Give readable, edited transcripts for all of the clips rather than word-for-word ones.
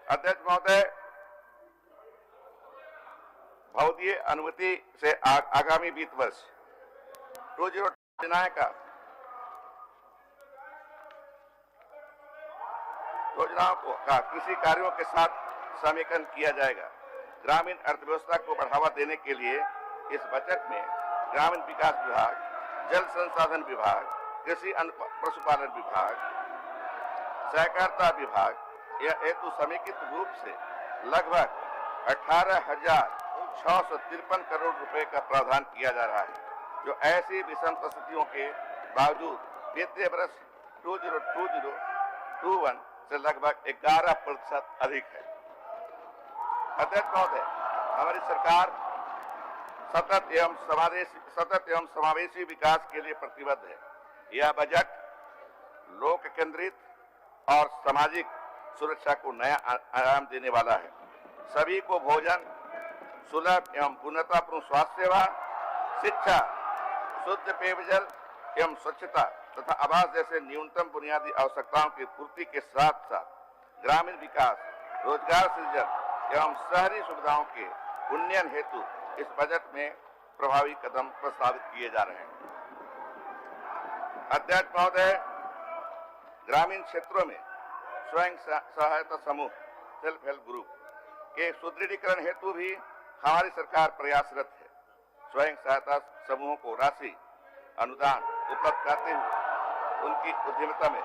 अध्यक्ष महोदय, भौतिक अनुमति से आगामी वित्त वर्ष 20 योजनाओं का कृषि कार्यों के साथ समेकन किया जाएगा। ग्रामीण अर्थव्यवस्था को बढ़ावा देने के लिए इस बजट में ग्रामीण विकास विभाग, जल संसाधन विभाग, कृषि पशुपालन विभाग, सहकारिता विभाग यह हेतु समेकित रूप से लगभग 18,653 करोड़ रुपए का प्रावधान किया जा रहा है, जो ऐसी विषम परिस्थितियों के बावजूद वित्तीय वर्ष 2020-21 से लगभग 11% अधिक है। अध्यक्ष महोदय, हमारी सरकार सतत एवं समावेशी विकास के लिए प्रतिबद्ध है। यह बजट लोक केंद्रित और सामाजिक सुरक्षा को नया आयाम देने वाला है। सभी को भोजन, सुलभ एवं गुणवत्तापूर्ण स्वास्थ्य सेवा, शिक्षा, शुद्ध पेयजल एवं स्वच्छता तथा आवास जैसे न्यूनतम बुनियादी आवश्यकताओं की पूर्ति के साथ साथ ग्रामीण विकास, रोजगार सृजन एवं शहरी सुविधाओं के उन्नयन हेतु इस बजट में प्रभावी कदम प्रस्तावित किए जा रहे हैं। अध्यक्ष महोदय, ग्रामीण क्षेत्रों में स्वयं सहायता समूह, सेल्फ हेल्प ग्रुप के सुदृढ़ीकरण हेतु भी हमारी सरकार प्रयासरत है। स्वयं सहायता समूहों को राशि अनुदान उपलब्ध कराते हुए उनकी उद्यमिता में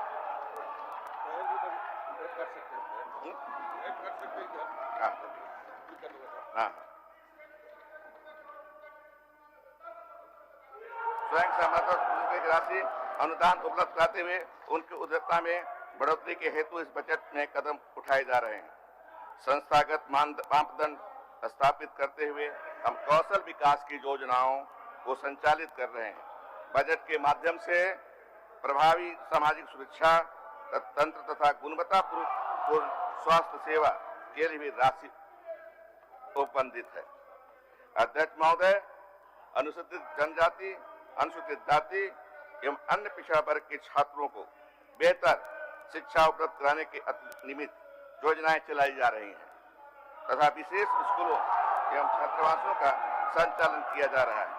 स्वयं सहायता समूह की राशि अनुदान उपलब्ध कराते हुए उनकी उद्यमिता में बढ़ोतरी के हेतु इस बजट में कदम उठाए जा रहे हैं। संस्थागत मापदंड स्थापित करते हुए हम कौशल विकास की योजनाओं को संचालित कर रहे हैं। बजट के माध्यम से प्रभावी सामाजिक सुरक्षा तंत्र तथा गुणवत्तापूर्ण स्वास्थ्य सेवा के लिए भी राशि उपबंधित है। अध्यक्ष महोदय, अनुसूचित जनजाति, अनुसूचित जाति एवं अन्य पिछड़ा वर्ग के छात्रों को बेहतर शिक्षा उपलब्ध कराने के निमित्त योजनाएं चलाई जा रही हैं तथा विशेष स्कूलों एवं छात्रावासों का संचालन किया जा रहा है।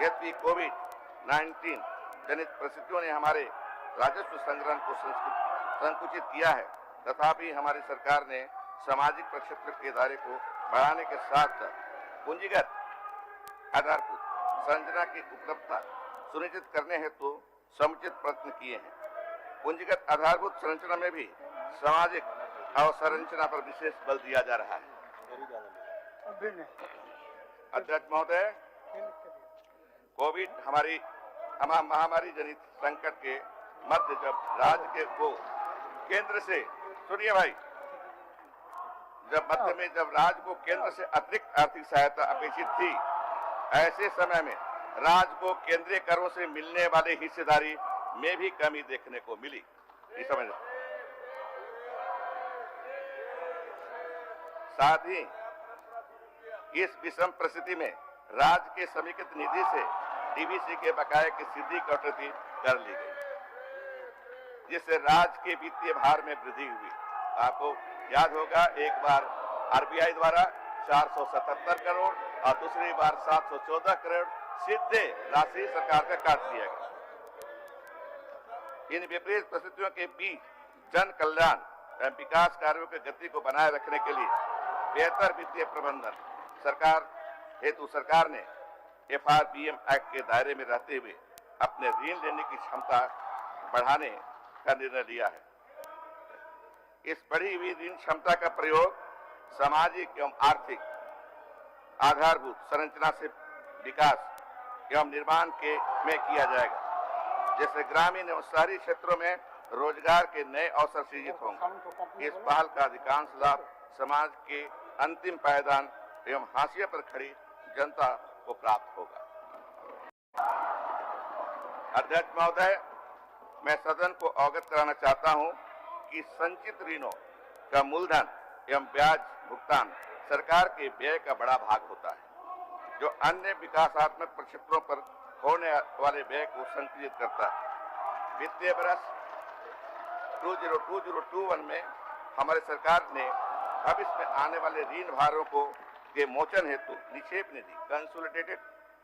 यद्यपि कोविड-19 जनित परिस्थितियों ने हमारे राजस्व संग्रह को संकुचित किया है, तथापि हमारी सरकार ने सामाजिक प्रक्षेत्र के दायरे को बढ़ाने के साथ साथ पूंजीगत आधारभूत संरचना की उपलब्धता सुनिश्चित करने हेतु समुचित प्रयत्न किए हैं। पूंजीगत आधारभूत संरचना में भी सामाजिक अवसंरचना पर विशेष बल दिया जा रहा है। अध्यक्ष महोदय, कोविड हमारी महामारी जनित संकट के मध्य जब राज्य को केंद्र से सुनिए भाई जब राज्य को केंद्र से अतिरिक्त आर्थिक सहायता अपेक्षित थी, ऐसे समय में राज्य को केंद्रीय करों से मिलने वाले हिस्सेदारी में भी कमी देखने को मिली। समझ साथ ही इस विषम परिस्थिति में राज्य के समेकित निधि से डीवीसी के बकाये की सीधी कटौती कर ली गई, जिससे राज्य के वित्तीय भार में वृद्धि हुई। आपको याद होगा, एक बार आरबीआई द्वारा 477 करोड़ और दूसरी बार 714 करोड़ सीधे राशि सरकार का काट दिया गया। इन विपरीत परिस्थितियों के बीच जन कल्याण एवं विकास कार्यों की गति को बनाए रखने के लिए बेहतर वित्तीय प्रबंधन सरकार ने FRBM एक्ट के दायरे में रहते हुए अपने ऋण लेने की क्षमता बढ़ाने का निर्णय लिया है। इस बढ़ी हुई ऋण क्षमता का प्रयोग सामाजिक एवं आर्थिक आधारभूत संरचना से विकास एवं निर्माण में किया जाएगा, जैसे ग्रामीण एवं शहरी क्षेत्रों में रोजगार के नए अवसर सृजित होंगे। इस पहल का अधिकांश लाभ समाज के अंतिम पायदान एवं हाशिए पर खड़ी जनता को प्राप्त होगा। अध्यक्ष महोदय, मैं सदन को अवगत कराना चाहता हूं कि संचित ऋणों का मूलधन एवं ब्याज भुगतान सरकार के व्यय का बड़ा भाग होता है, जो अन्य विकासात्मक प्रक्षेत्रों पर होने वाले व्यय को संकुचित करता है। वित्तीय वर्ष 2020-21 में हमारी सरकार ने भविष्य में आने वाले ऋण भारों को के मोचन हेतु निक्षेप निधि कंसोलिडेटेड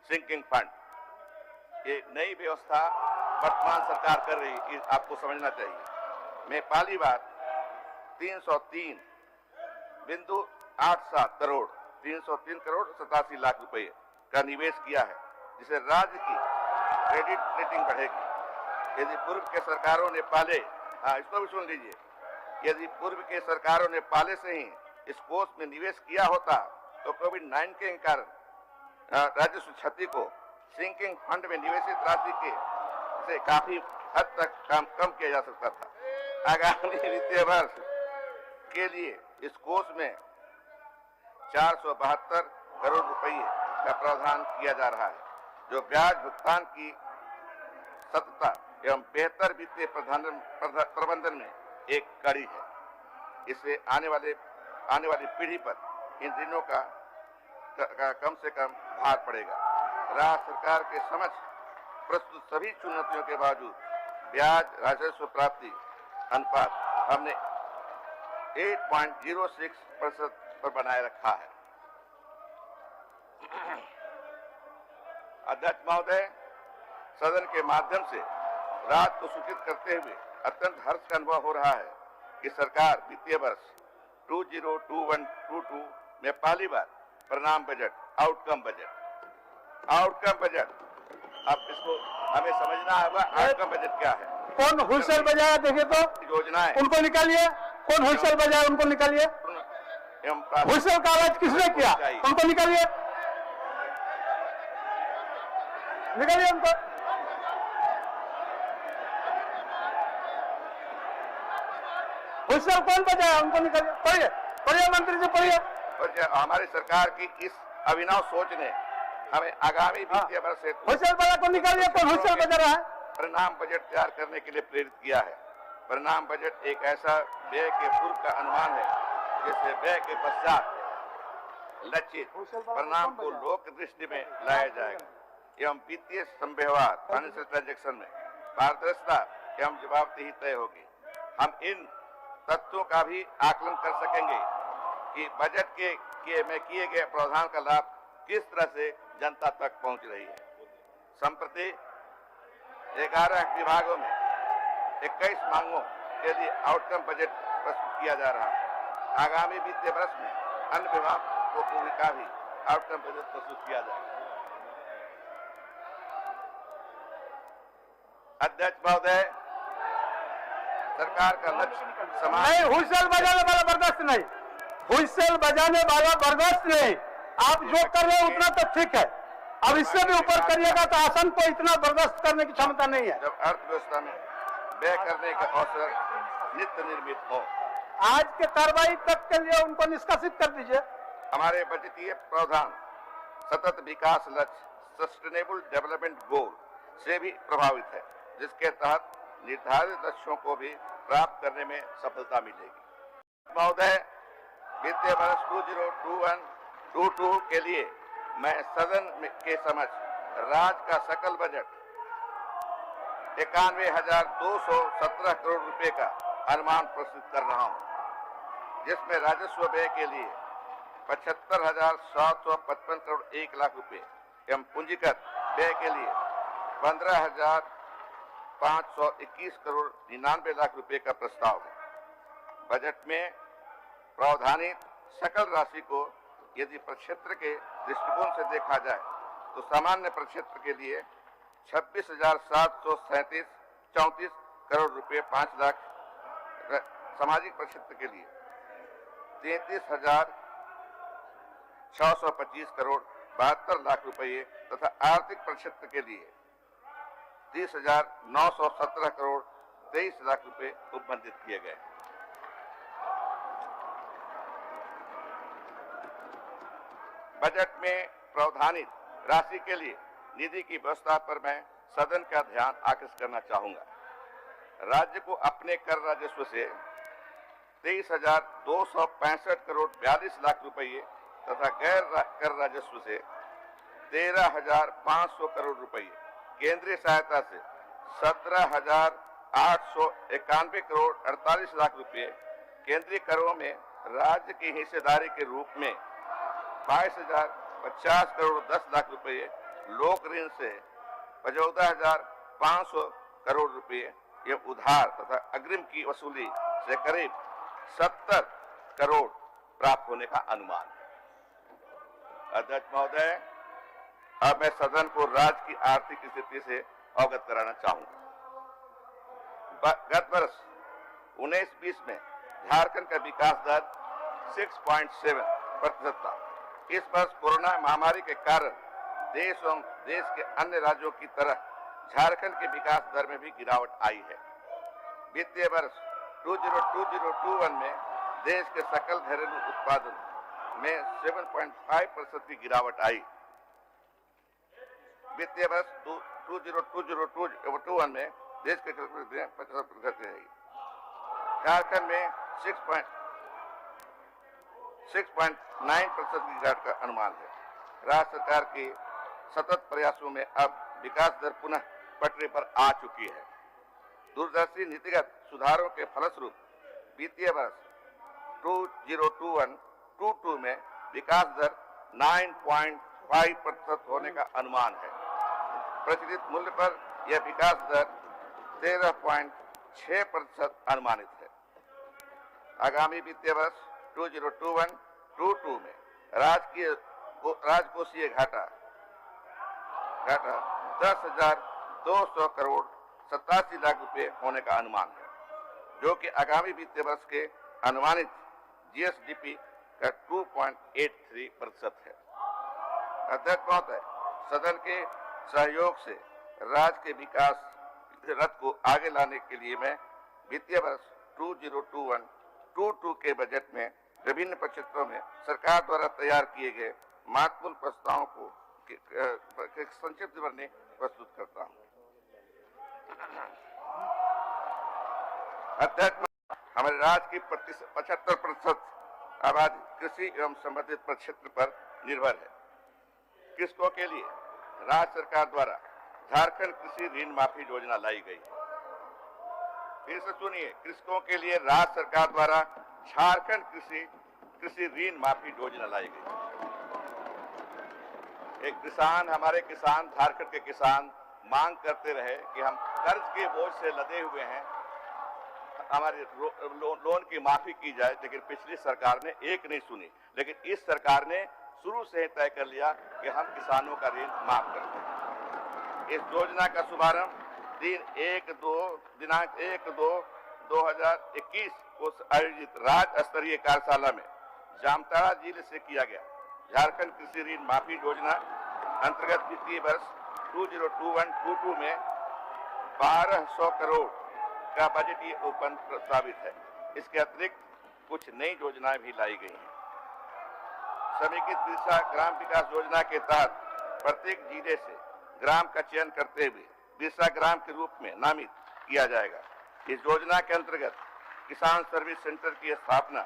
सिंकिंग फंड, ये नई व्यवस्था वर्तमान सरकार कर रही है, आपको समझना चाहिए। मैं पहली बार 303.87 करोड़ 303 करोड़ 87 लाख रुपए का निवेश किया है, जिससे राज्य की क्रेडिट रेटिंग बढ़ेगी। यदि पूर्व के सरकारों ने पहले, इसको भी सुन लीजिए, यदि पूर्व के सरकारों ने पहले से ही इस कोष में निवेश किया होता तो कोविड-19 के कारण राजस्व क्षति को सिंकिंग फंड में निवेशित राशि के से काफी हद तक कम किया जा सकता था। आगामी वित्तीय वर्ष के लिए इस कोष में 472 करोड़ रुपए का प्रावधान किया जा रहा है, जो ब्याज भुगतान की सतता एवं बेहतर वित्तीय प्रबंधन में एक कड़ी है। इससे आने वाली पीढ़ी पर इन ऋणों का कम से कम भार पड़ेगा। राज्य सरकार के समक्ष प्रस्तुत सभी चुनौतियों के बावजूद ब्याज राजस्व प्राप्ति अनुपात हमने 8.06% पर बनाए रखा है। अध्यक्ष महोदय, सदन के माध्यम से राज्य को सूचित करते हुए अत्यंत हर्ष का अनुभव हो रहा है कि सरकार वित्तीय वर्ष 2021-22 में पहली बार परिणाम बजट, आउटकम बजट, अब इसको हमें समझना होगा आउटकम बजट क्या है। कौन हुइसल बजाया देखे तो योजनाएं, उनको निकालिए। कौन हुइसल बजाया उनको निकालिए। हुइसल का आवाज किसने किया, उनको निकालिए, निकालिए उनको। हुइसल कौन बजाया, उनको निकालिए। पढ़िए पढ़िए मंत्री जी, पढ़िए। हमारी सरकार की इस अभिनव सोच ने हमें आगामी वित्तीय वर्ष से हुइसल बजा को निकालिए। कौन हुइसल बजा रहा है? परिणाम बजट तैयार करने के लिए प्रेरित किया है। परिणाम बजट एक ऐसा व्यय के पूर्व का अनुमान है जिससे व्यय के पश्चात लक्षित परिणाम को लोक दृष्टि में लाया जाएगा एवं वित्तीय संव्यवहार फाइनेंशियल ट्रांजैक्शन में पारदर्शिता एवं जवाबदेही तय होगी। हम इन तत्वों का भी आकलन कर सकेंगे कि बजट के में किए गए प्रावधान का लाभ किस तरह से जनता तक पहुंच रही है। संप्रति 11 विभागों में 21 मांगों के लिए आउटकम बजट प्रस्तुत किया जा रहा है। आगामी वित्तीय वर्ष में अन्य विभागों को का भी आउटकम बजट प्रस्तुत किया जाएगा। अध्यक्ष महोदय, सरकार का लक्ष्य समाज नहीं, हुइसल बजाने वाला बर्दाश्त नहीं, हुइसल बजाने वाला बर्दाश्त नहीं। आप जो कर रहे हैं उतना तो ठीक है, अब इससे भी ऊपर करिएगा तो आसन को इतना बर्दाश्त करने की क्षमता नहीं है। जब अर्थव्यवस्था में व्यय करने का अवसर नित्य निर्मित हो, आज के कार्रवाई तक के लिए उनको निष्कासित कर दीजिए। हमारे बजटीय प्रावधान सतत विकास लक्ष्य सस्टेनेबल डेवलपमेंट गोल से भी प्रभावित है, जिसके तहत निर्धारित लक्ष्यों को भी प्राप्त करने में सफलता मिलेगी। महोदय, वित्तीय वर्ष 2021-22 के लिए मैं सदन के समक्ष राज्य का सकल बजट 91,217 करोड़ रुपए का अनुमान प्रस्तुत कर रहा हूं, जिसमें राजस्व व्यय के लिए 75,755 करोड़ 1 लाख रुपए एवं पूंजीगत व्यय के लिए 15,521 करोड़ 99 लाख रुपए का प्रस्ताव है। बजट में प्रावधानित सकल राशि को यदि प्रक्षेत्र के दृष्टिकोण से देखा जाए तो सामान्य प्रक्षेत्र के लिए 26,734 करोड़ रुपए 5 लाख, सामाजिक प्रक्षेत्र के लिए 33,625 करोड़ 72 लाख रुपए तथा आर्थिक प्रक्षेत्र के लिए 30,917 करोड़ 23 लाख रुपए उपबंधित किए गए। बजट में प्रावधानित राशि के लिए निधि की व्यवस्था पर मैं सदन का ध्यान आकर्षित करना चाहूंगा। राज्य को अपने कर राजस्व से 23,265 करोड़ 42 लाख रुपए तथा गैर कर राजस्व से 13,500 करोड़ रुपए, केंद्रीय सहायता से 17,891 करोड़ 48 लाख रुपए केंद्रीय करों में राज्य की हिस्सेदारी के रूप में 22,050 करोड़ 10 लाख रुपए, लोक ऋण से 14,500 करोड़ रुपए एवं उधार तथा अग्रिम की वसूली से करीब 70 करोड़ प्राप्त होने का अनुमान है। अध्यक्ष महोदय, अब मैं सदन को राज्य की आर्थिक स्थिति से अवगत कराना चाहूंगा। गत वर्ष 19-20 में झारखंड का विकास दर 6.7% था। इस वर्ष कोरोना महामारी के कारण देश एवं देश के अन्य राज्यों की तरह झारखंड के विकास दर में भी गिरावट आई है। वित्तीय वर्ष 2020-21 में देश के सकल घरेलू उत्पादन में 7.5% की गिरावट आई। वित्तीय वर्ष 2020-21 में देश के 50% रही। झारखंड में 6.9% की गिरावट का अनुमान है। राज्य सरकार के सतत प्रयासों में अब विकास दर पुनः पटरी पर आ चुकी है। दूरदर्शी नीतिगत सुधारों के फलस्वरूप वित्तीय वर्ष 2021-22 में विकास दर 9.5% होने का अनुमान है। प्रचलित मूल्य पर यह विकास दर 13.6% अनुमानित है। आगामी वित्तीय वर्ष 2021-22 में राजकोषीय घाटा 10,200 करोड़ 87 लाख रुपए होने का अनुमान है, जो कि आगामी वित्तीय वर्ष के अनुमानित जीएसडीपी का 2.83% है। अध्यक्ष महोदय, सदन के सहयोग से राज्य के विकास रथ को आगे लाने के लिए मैं वित्तीय वर्ष 2021-22 के बजट में विभिन्न क्षेत्रों में सरकार द्वारा तैयार किए गए महत्वपूर्ण प्रस्तावों को संक्षिप्त विवरणी प्रस्तुत करता हूं। अध्यक्ष, हमारे राज्य की 75% आबादी कृषि एवं संबंधित क्षेत्र पर निर्भर है। कृषकों के लिए राज्य सरकार द्वारा झारखंड कृषि ऋण माफी योजना लाई गई है। फिर से सुनिए, कृषकों के लिए राज्य सरकार द्वारा झारखंड कृषि ऋण माफी योजना लाई गई। एक किसान, हमारे किसान, झारखंड के किसान मांग करते रहे कि हम कर्ज के बोझ से लदे हुए हैं, हमारे लोन की माफी की जाए, लेकिन पिछली सरकार ने एक नहीं सुनी। लेकिन इस सरकार ने शुरू से ही तय कर लिया कि हम किसानों का ऋण माफ करते हैं। इस योजना का शुभारंभ दिनांक 1/2/2021 को आयोजित राज्य स्तरीय कार्यशाला में जामताड़ा जिले से किया गया। झारखंड कृषि ऋण माफी योजना अंतर्गत वित्तीय वर्ष 2021-22 में 1200 करोड़ का बजटीय उपबंध प्रस्तावित है। इसके अतिरिक्त कुछ नई योजनाएं भी लाई गई हैं। समेकित बिरसा ग्राम विकास योजना के तहत प्रत्येक जिले से ग्राम का चयन करते हुए बिरसा ग्राम के रूप में नामित किया जाएगा। इस योजना के अंतर्गत किसान सर्विस सेंटर की स्थापना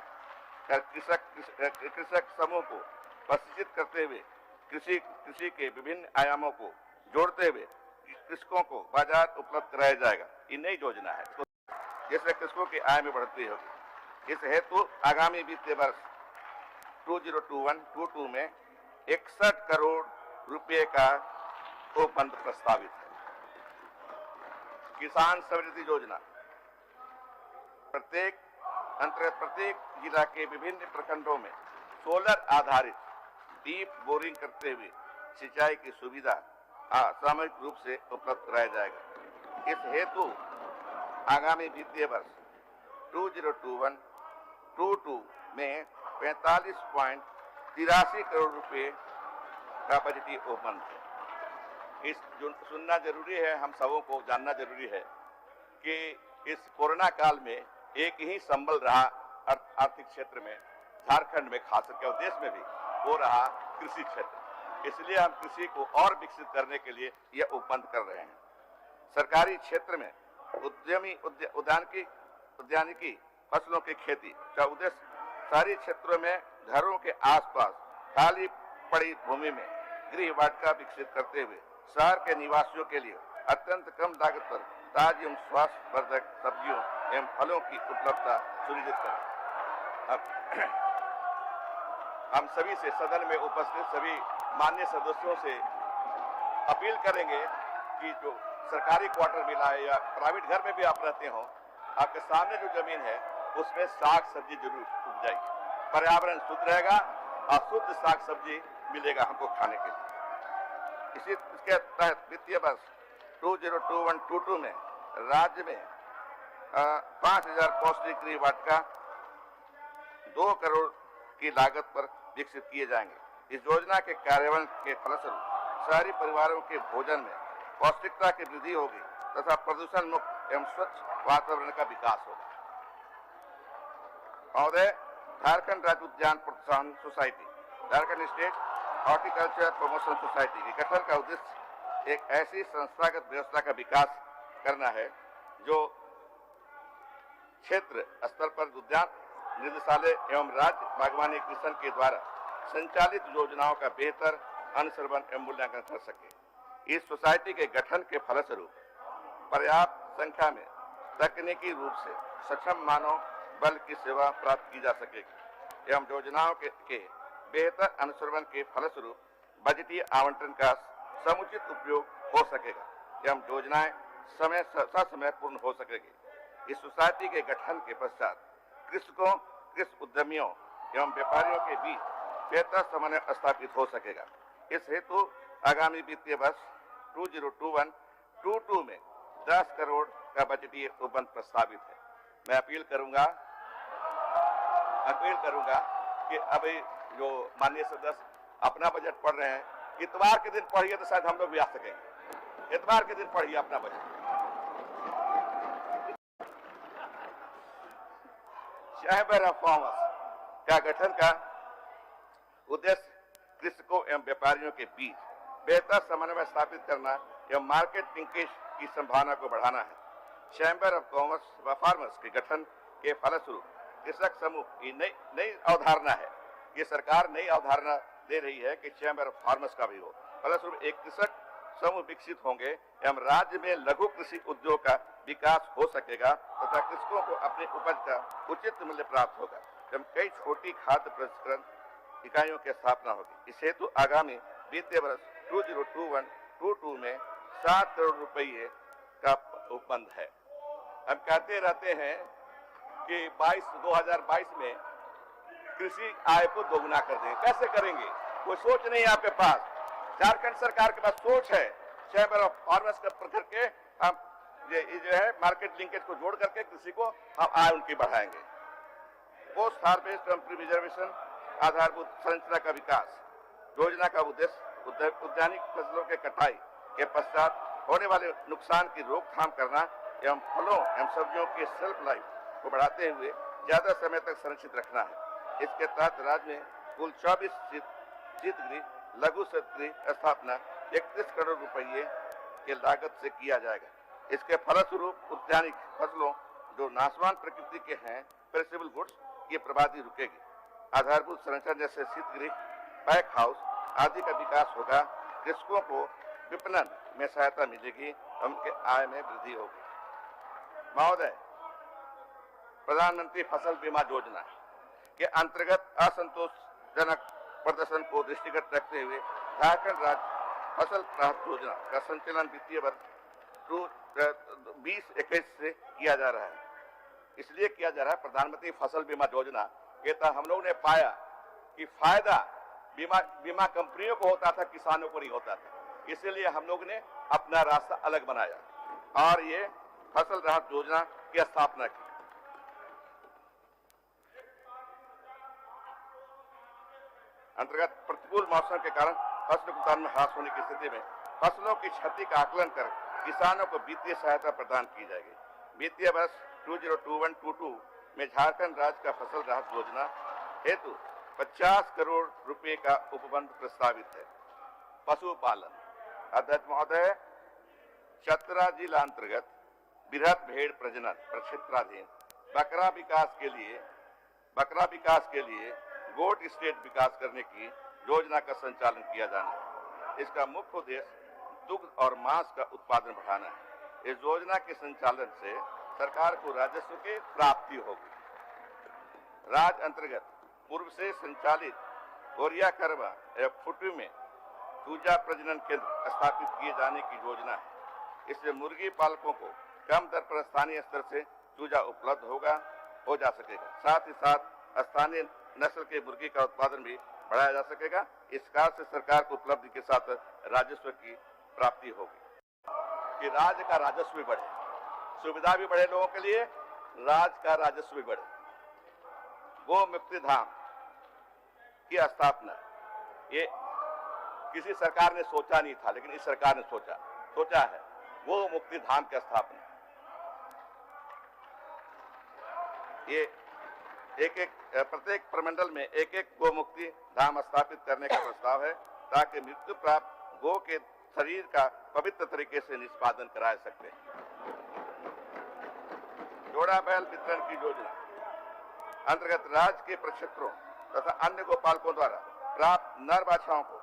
कर कृषक समूह को प्रशिक्षित करते हुए कृषि के विभिन्न आयामों को जोड़ते हुए कृषकों को बाजार उपलब्ध कराया जाएगा। ये नई योजना है, जिससे कृषकों की आय में बढ़ोतरी होगी। इस हेतु आगामी वित्तीय वर्ष 2021-22 में 61 करोड़ रुपए का उपबंध प्रस्तावित है। किसान समृद्धि योजना प्रत्येक जिला के विभिन्न प्रखंडों में सोलर आधारित डीप बोरिंग करते हुए सिंचाई की सुविधा सामूहिक रूप से उपलब्ध कराया जाएगा। इस हेतु आगामी वित्तीय वर्ष 2021-22 में 45.83 करोड़ रुपए का बजटीय उपबंध है। इस सुनना जरूरी है, हम सबों को जानना जरूरी है कि इस कोरोना काल में एक ही संबल रहा आर्थिक क्षेत्र में, झारखंड में खास करके और देश में भी हो रहा कृषि क्षेत्र। इसलिए हम कृषि को और विकसित करने के लिए यह उपबंध कर रहे हैं। सरकारी क्षेत्र में उद्यानिकी फसलों की खेती का उद्देश्य शहरी क्षेत्रों में घरों के आसपास खाली पड़ी भूमि में गृह वाटिका विकसित करते हुए शहर के निवासियों के लिए अत्यंत कम लागत पर ताजी एवं स्वास्थ्यवर्धक सब्जियों एवं फलों की उपलब्धता सुनिश्चित करें। हम सभी से, सदन में उपस्थित सभी माननीय सदस्यों से अपील करेंगे कि जो सरकारी क्वार्टर मिला है या प्राइवेट घर में भी आप रहते हो, आपके सामने जो जमीन है उसमें साग सब्जी जरूर उग जाएगी, पर्यावरण शुद्ध रहेगा और शुद्ध साग सब्जी मिलेगा हमको खाने के लिए। इसके तहत वित्तीय वर्ष 2021-22 में राज्य में 5000 पौष्टिक गृह वाटिका 2 करोड़ की लागत पर विकसित किए जाएंगे। इस योजना के कार्यान्वयन के फलस्वरूप शहरी परिवारों के भोजन में पौष्टिकता की वृद्धि होगी तथा प्रदूषण मुक्त एवं स्वच्छ वातावरण का विकास होगा। महोदय, झारखंड राज्य उद्यान प्रोत्साहन society, Jharkhand state horticulture promotion society के गठन का उद्देश्य एक ऐसी संस्थागत व्यवस्था का विकास करना है जो क्षेत्र स्तर पर उद्यान निदेशालय एवं राज्य बागवानी मिशन के द्वारा संचालित योजनाओं का बेहतर अनुश्रवण एवं मूल्यांकन कर सके। इस सोसाइटी के गठन के फलस्वरूप पर्याप्त संख्या में तकनीकी रूप से सक्षम मानव बल की सेवा प्राप्त की जा सकेगी एवं योजनाओं के बेहतर अनुश्रवण के फलस्वरूप बजटीय आवंटन का समुचित उपयोग हो सकेगा एवं योजनाएं ससमय पूर्ण हो सकेगी। इस सोसाइटी के गठन के पश्चात कृषकों, कृषि उद्यमियों एवं व्यापारियों के बीच बेहतर समन्वय स्थापित हो सकेगा। इस हेतु आगामी वित्तीय वर्ष 2021-22 में 10 करोड़ का बजटीय उपबंध प्रस्तावित है। मैं अपील करूंगा कि अभी जो माननीय सदस्य अपना बजट पढ़ रहे हैं, इतवार के दिन पढ़िए तो शायद हम लोग भी आ सकेंगे। इतवार के दिन पढ़िए अपना बजट। चैम्बर ऑफ कॉमर्स का गठन का उद्देश्य कृषकों एवं व्यापारियों के बीच बेहतर समन्वय स्थापित करना एवं मार्केट लिंकेज की संभावना को बढ़ाना है। चैम्बर ऑफ कॉमर्स व फार्मर्स के गठन के फलस्वरूप कृषक समूह की नई अवधारणा है। ये सरकार नई अवधारणा दे रही है कि चैम्बर ऑफ फार्मर्स का भी हो। फलस्वरूप एक कृषक समूह विकसित होंगे एवं राज्य में लघु कृषि उद्योग का विकास हो सकेगा तथा कृषकों को अपनी उपज का उचित मूल्य प्राप्त होगा एवं कई छोटी खाद्य प्रसंस्करण इकाइयों की स्थापना होगी। इस हेतु आगामी वित्तीय वर्ष 2021-22 में 7 करोड़ रुपये का उपबंध है। हम कहते रहते हैं कि 2022 में कृषि आय को दोगुना कर देंगे। कैसे करेंगे? कोई सोच नहीं है आपके पास। झारखंड सरकार के पास सोच है। चैम्बर ऑफ फार्मर्स का करके हम ये जो है मार्केट लिंकेज को जोड़ करके कृषि को हम आय उनकी बढ़ाएंगे। पोस्ट हार्वेस्ट एवं प्रिजर्वेशन आधारभूत संरचना का विकास योजना का उद्देश्य उद्यानिक फसलों के कटाई के पश्चात होने वाले नुकसान की रोकथाम करना एवं फलों एवं सब्जियों की शेल्फ लाइफ को बढ़ाते हुए ज्यादा समय तक संरक्षित रखना है। इसके तहत राज्य में कुल 24 शीतगृह लघु शीतगृह स्थापना 31 करोड़ रुपये के लागत से किया जाएगा। इसके फलस्वरूप उद्यानिक फसलों जो नाशवान प्रकृति के हैं, पेरिशेबल गुड्स की बर्बादी रुकेगी। आधारभूत संरचना जैसे शीतगृह, पैक हाउस आदि का विकास होगा। कृषकों को विपणन में सहायता मिलेगी, उनके आय में वृद्धि होगी। महोदय, प्रधानमंत्री फसल बीमा योजना के अंतर्गत असंतोषजनक प्रदर्शन को दृष्टिगत रखते हुए झारखंड राज्य फसल राहत योजना का संचालन वित्तीय वर्ष 2021 से किया जा रहा है। इसलिए किया जा रहा है प्रधानमंत्री फसल बीमा योजना के तहत हम लोगों ने पाया कि फायदा बीमा कंपनियों को होता था, किसानों को नहीं होता था। इसलिए हम लोग ने अपना रास्ता अलग बनाया और ये फसल राहत योजना की स्थापना की। अंतर्गत प्रतिकूल मौसम के कारण फसल उत्पादन में ह्रास होने की स्थिति में फसलों की क्षति का आकलन कर किसानों को वित्तीय सहायता प्रदान की जाएगी। वित्तीय वर्ष 2021-22 में झारखंड राज्य का फसल राहत योजना हेतु 50 करोड़ रुपए का उपबंध प्रस्तावित है। पशुपालन अध्यक्ष महोदय, चतरा जिला अंतर्गत बृहद भेड़ प्रजनन प्रक्षेत्राधीन बकरा विकास के लिए गोट स्टेट विकास करने की योजना का संचालन किया जाना है। इसका मुख्य उद्देश्य दुग्ध और मांस का उत्पादन बढ़ाना है। इस योजना के संचालन से सरकार को राजस्व की प्राप्ति होगी। राज्य अंतर्गत पूर्व से संचालित गोरिया करवा एवं फुटू में चूजा प्रजनन केंद्र स्थापित किए जाने की योजना है। इससे मुर्गी पालकों को कम दर पर स्थानीय स्तर से चूजा उपलब्ध हो जा सकेगा। साथ ही साथ स्थानीय नस्ल के मुर्गी का उत्पादन भी बढ़ाया जा सकेगा। इस कार्य से सरकार को उपलब्धि के साथ राजस्व की प्राप्ति होगी कि राज्य का राजस्व भी बढ़े, सुविधा भी बढ़े लोगों के लिए, राज्य का राजस्व भी बढ़े। गो मुक्ति धाम की स्थापना ये किसी सरकार ने सोचा नहीं था, लेकिन इस सरकार ने सोचा है गो मुक्ति धाम की स्थापना। ये प्रत्येक प्रमंडल में एक गो मुक्ति धाम स्थापित करने का प्रस्ताव है, ताकि मृत्यु प्राप्त गो के शरीर का पवित्र तरीके से निष्पादन कराया सकते हैं। जोड़ा बैल वितरण की योजना अंतर्गत राज्य के प्रक्षेत्रों तथा अन्य गोपालकों द्वारा प्राप्त नर बाछाओं को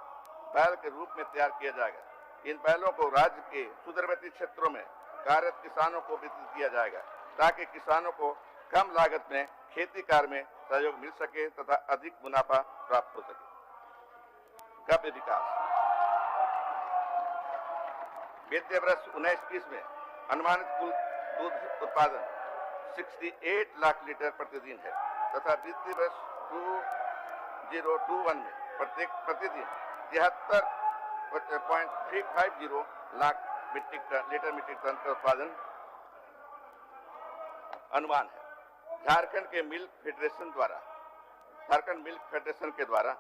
बैल के रूप में तैयार किया जाएगा। इन बैलों को राज्य के सुदूरवर्ती क्षेत्रों में कार्यरत किसानों को वितरित किया जाएगा, ताकि किसानों को कम लागत में खेती कार्य में सहयोग मिल सके तथा अधिक मुनाफा प्राप्त हो सके। गव्य विकास वित्तीय वर्ष 19-20 में अनुमानित कुल दूध उत्पादन 68 लाख लीटर प्रतिदिन है तथा वित्तीय वर्ष 2021 में प्रतिदिन 73.350 लाख मीट्रिक टन का उत्पादन अनुमान है। झारखंड मिल्क फेडरेशन के द्वारा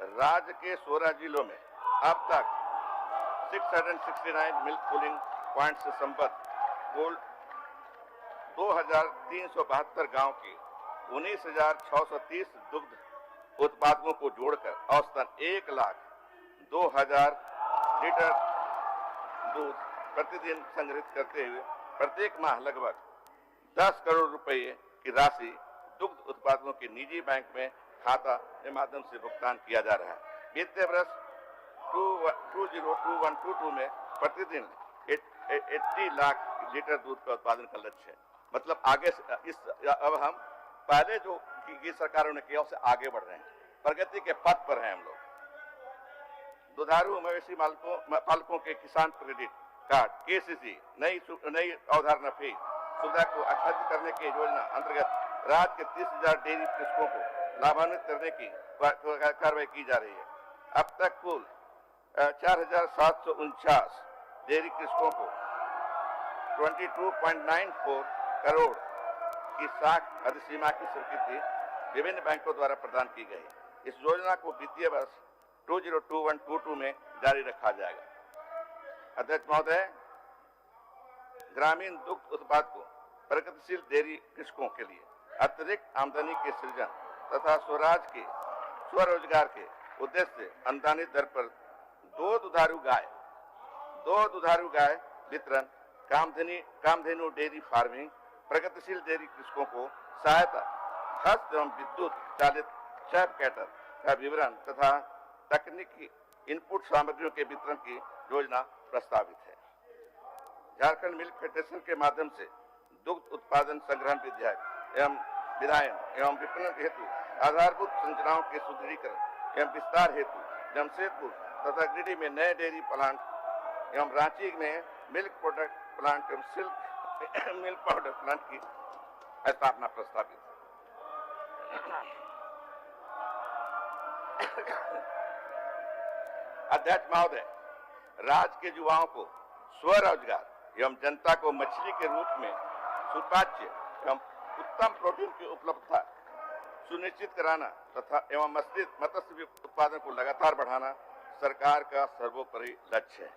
राज्य के 16 जिलों में अब तक 669 मिल्क कूलिंग पॉइंट से संबद्ध कुल 2372 गांव के 19,630 दुग्ध उत्पादकों को जोड़कर औसतन 1,02,000 लीटर दूध प्रतिदिन संग्रहित करते हुए प्रत्येक माह लगभग 10 करोड़ रुपए की राशि दुग्ध उत्पादकों के निजी बैंक में खाता के माध्यम से भुगतान किया जा रहा है। वित्तीय वर्ष 2021-22 में प्रतिदिन 80 लाख लीटर दूध का उत्पादन का लक्ष्य है। मतलब आगे अब हम पहले जो की सरकारों ने किया उससे आगे बढ़ रहे हैं, प्रगति के पथ पर हैं हम लोग। दुधारू मवेशी पालकों के किसान क्रेडिट कार्ड KCC नई अवधारणा फी सुविधा को आच्छादित करने की योजना अंतर्गत राज्य के 30,000 डेयरी कृषकों को लाभान्वित करने की कार्रवाई की जा रही है। अब तक कुल 4,749 डेयरी कृषकों को 22.94 करोड़ की साख अधिसीमा की स्वीकृति विभिन्न बैंकों द्वारा प्रदान की गई। इस योजना को वित्तीय वर्ष 2021-22 में जारी रखा जाएगा। अध्यक्ष महोदय, ग्रामीण दुग्ध उत्पादकों प्रगतिशील डेयरी कृषकों के लिए अतिरिक्त आमदनी के सृजन तथा स्वरोजगार के उद्देश्य से अनुदानित दर पर दो दुधारू गाय वितरण, कामधेनु डेयरी फार्मिंग, प्रगतिशील डेयरी कृषकों को सहायता, हस्त एवं विद्युत चालित शैप कैटर का विवरण तथा तकनीकी इनपुट सामग्रियों के वितरण की योजना प्रस्तावित है। झारखंड मिल्क फेडरेशन के माध्यम से दुग्ध उत्पादन संग्रहण विधायन एवं विपणन हेतु आधारभूत संरचनाओं के सुदृढ़ीकरण एवं विस्तार हेतु जमशेदपुर तथा गिरिडीह में नए डेयरी प्लांट एवं रांची में मिल्क प्रोडक्ट प्लांट एवं मिल्क पाउडर प्लांट की स्थापना प्रस्तावित है। अध्यक्ष महोदय, राज्य के युवाओं को स्वरोजगार एवं जनता को मछली के रूप में सुपाच्य एवं उत्तम प्रोटीन की उपलब्धता सुनिश्चित कराना तथा एवं मत्स्य उत्पादन को लगातार बढ़ाना सरकार का सर्वोपरि लक्ष्य है।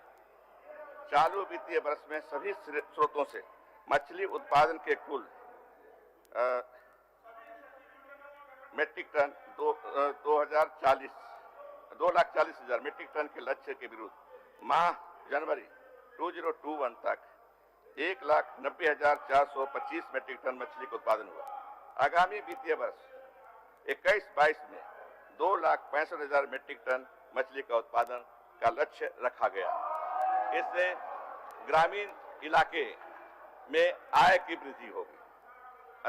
चालू वित्तीय वर्ष में सभी स्रोतों से मछली उत्पादन के कुल मीट्रिक टन 2,40,000 मीट्रिक टन के लक्ष्य के विरुद्ध माह जनवरी 2021 तक 1,90,425 मीट्रिक टन मछली का उत्पादन हुआ। आगामी वित्तीय वर्ष 21-22 में 2,65,000 मीट्रिक टन मछली का उत्पादन का लक्ष्य रखा गया। इससे ग्रामीण इलाके में आय की वृद्धि होगी।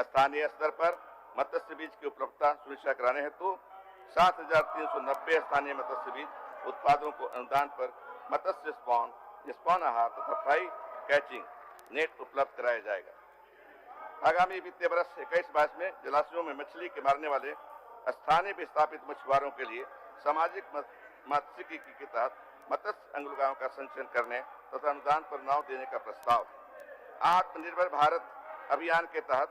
स्थानीय स्तर पर मत्स्य बीज की उपलब्धता सुनिश्चित कराने हेतु 7,390 स्थानीय मत्स्य बीज उत्पादों को अनुदान पर मत्स्य स्पॉन आहार तथा फ्राई कैचिंग नेट उपलब्ध कराया जाएगा। आगामी वित्तीय वर्ष 21-22 में जलाशयों में मछली के मारने वाले स्थानीय विस्थापित मछुआरों के लिए सामाजिक मात्स्यिकी के तहत मत्स्य अंगुलगाहों का संचयन करने तथा अनुदान पर नाव देने का प्रस्ताव। आत्मनिर्भर भारत अभियान के तहत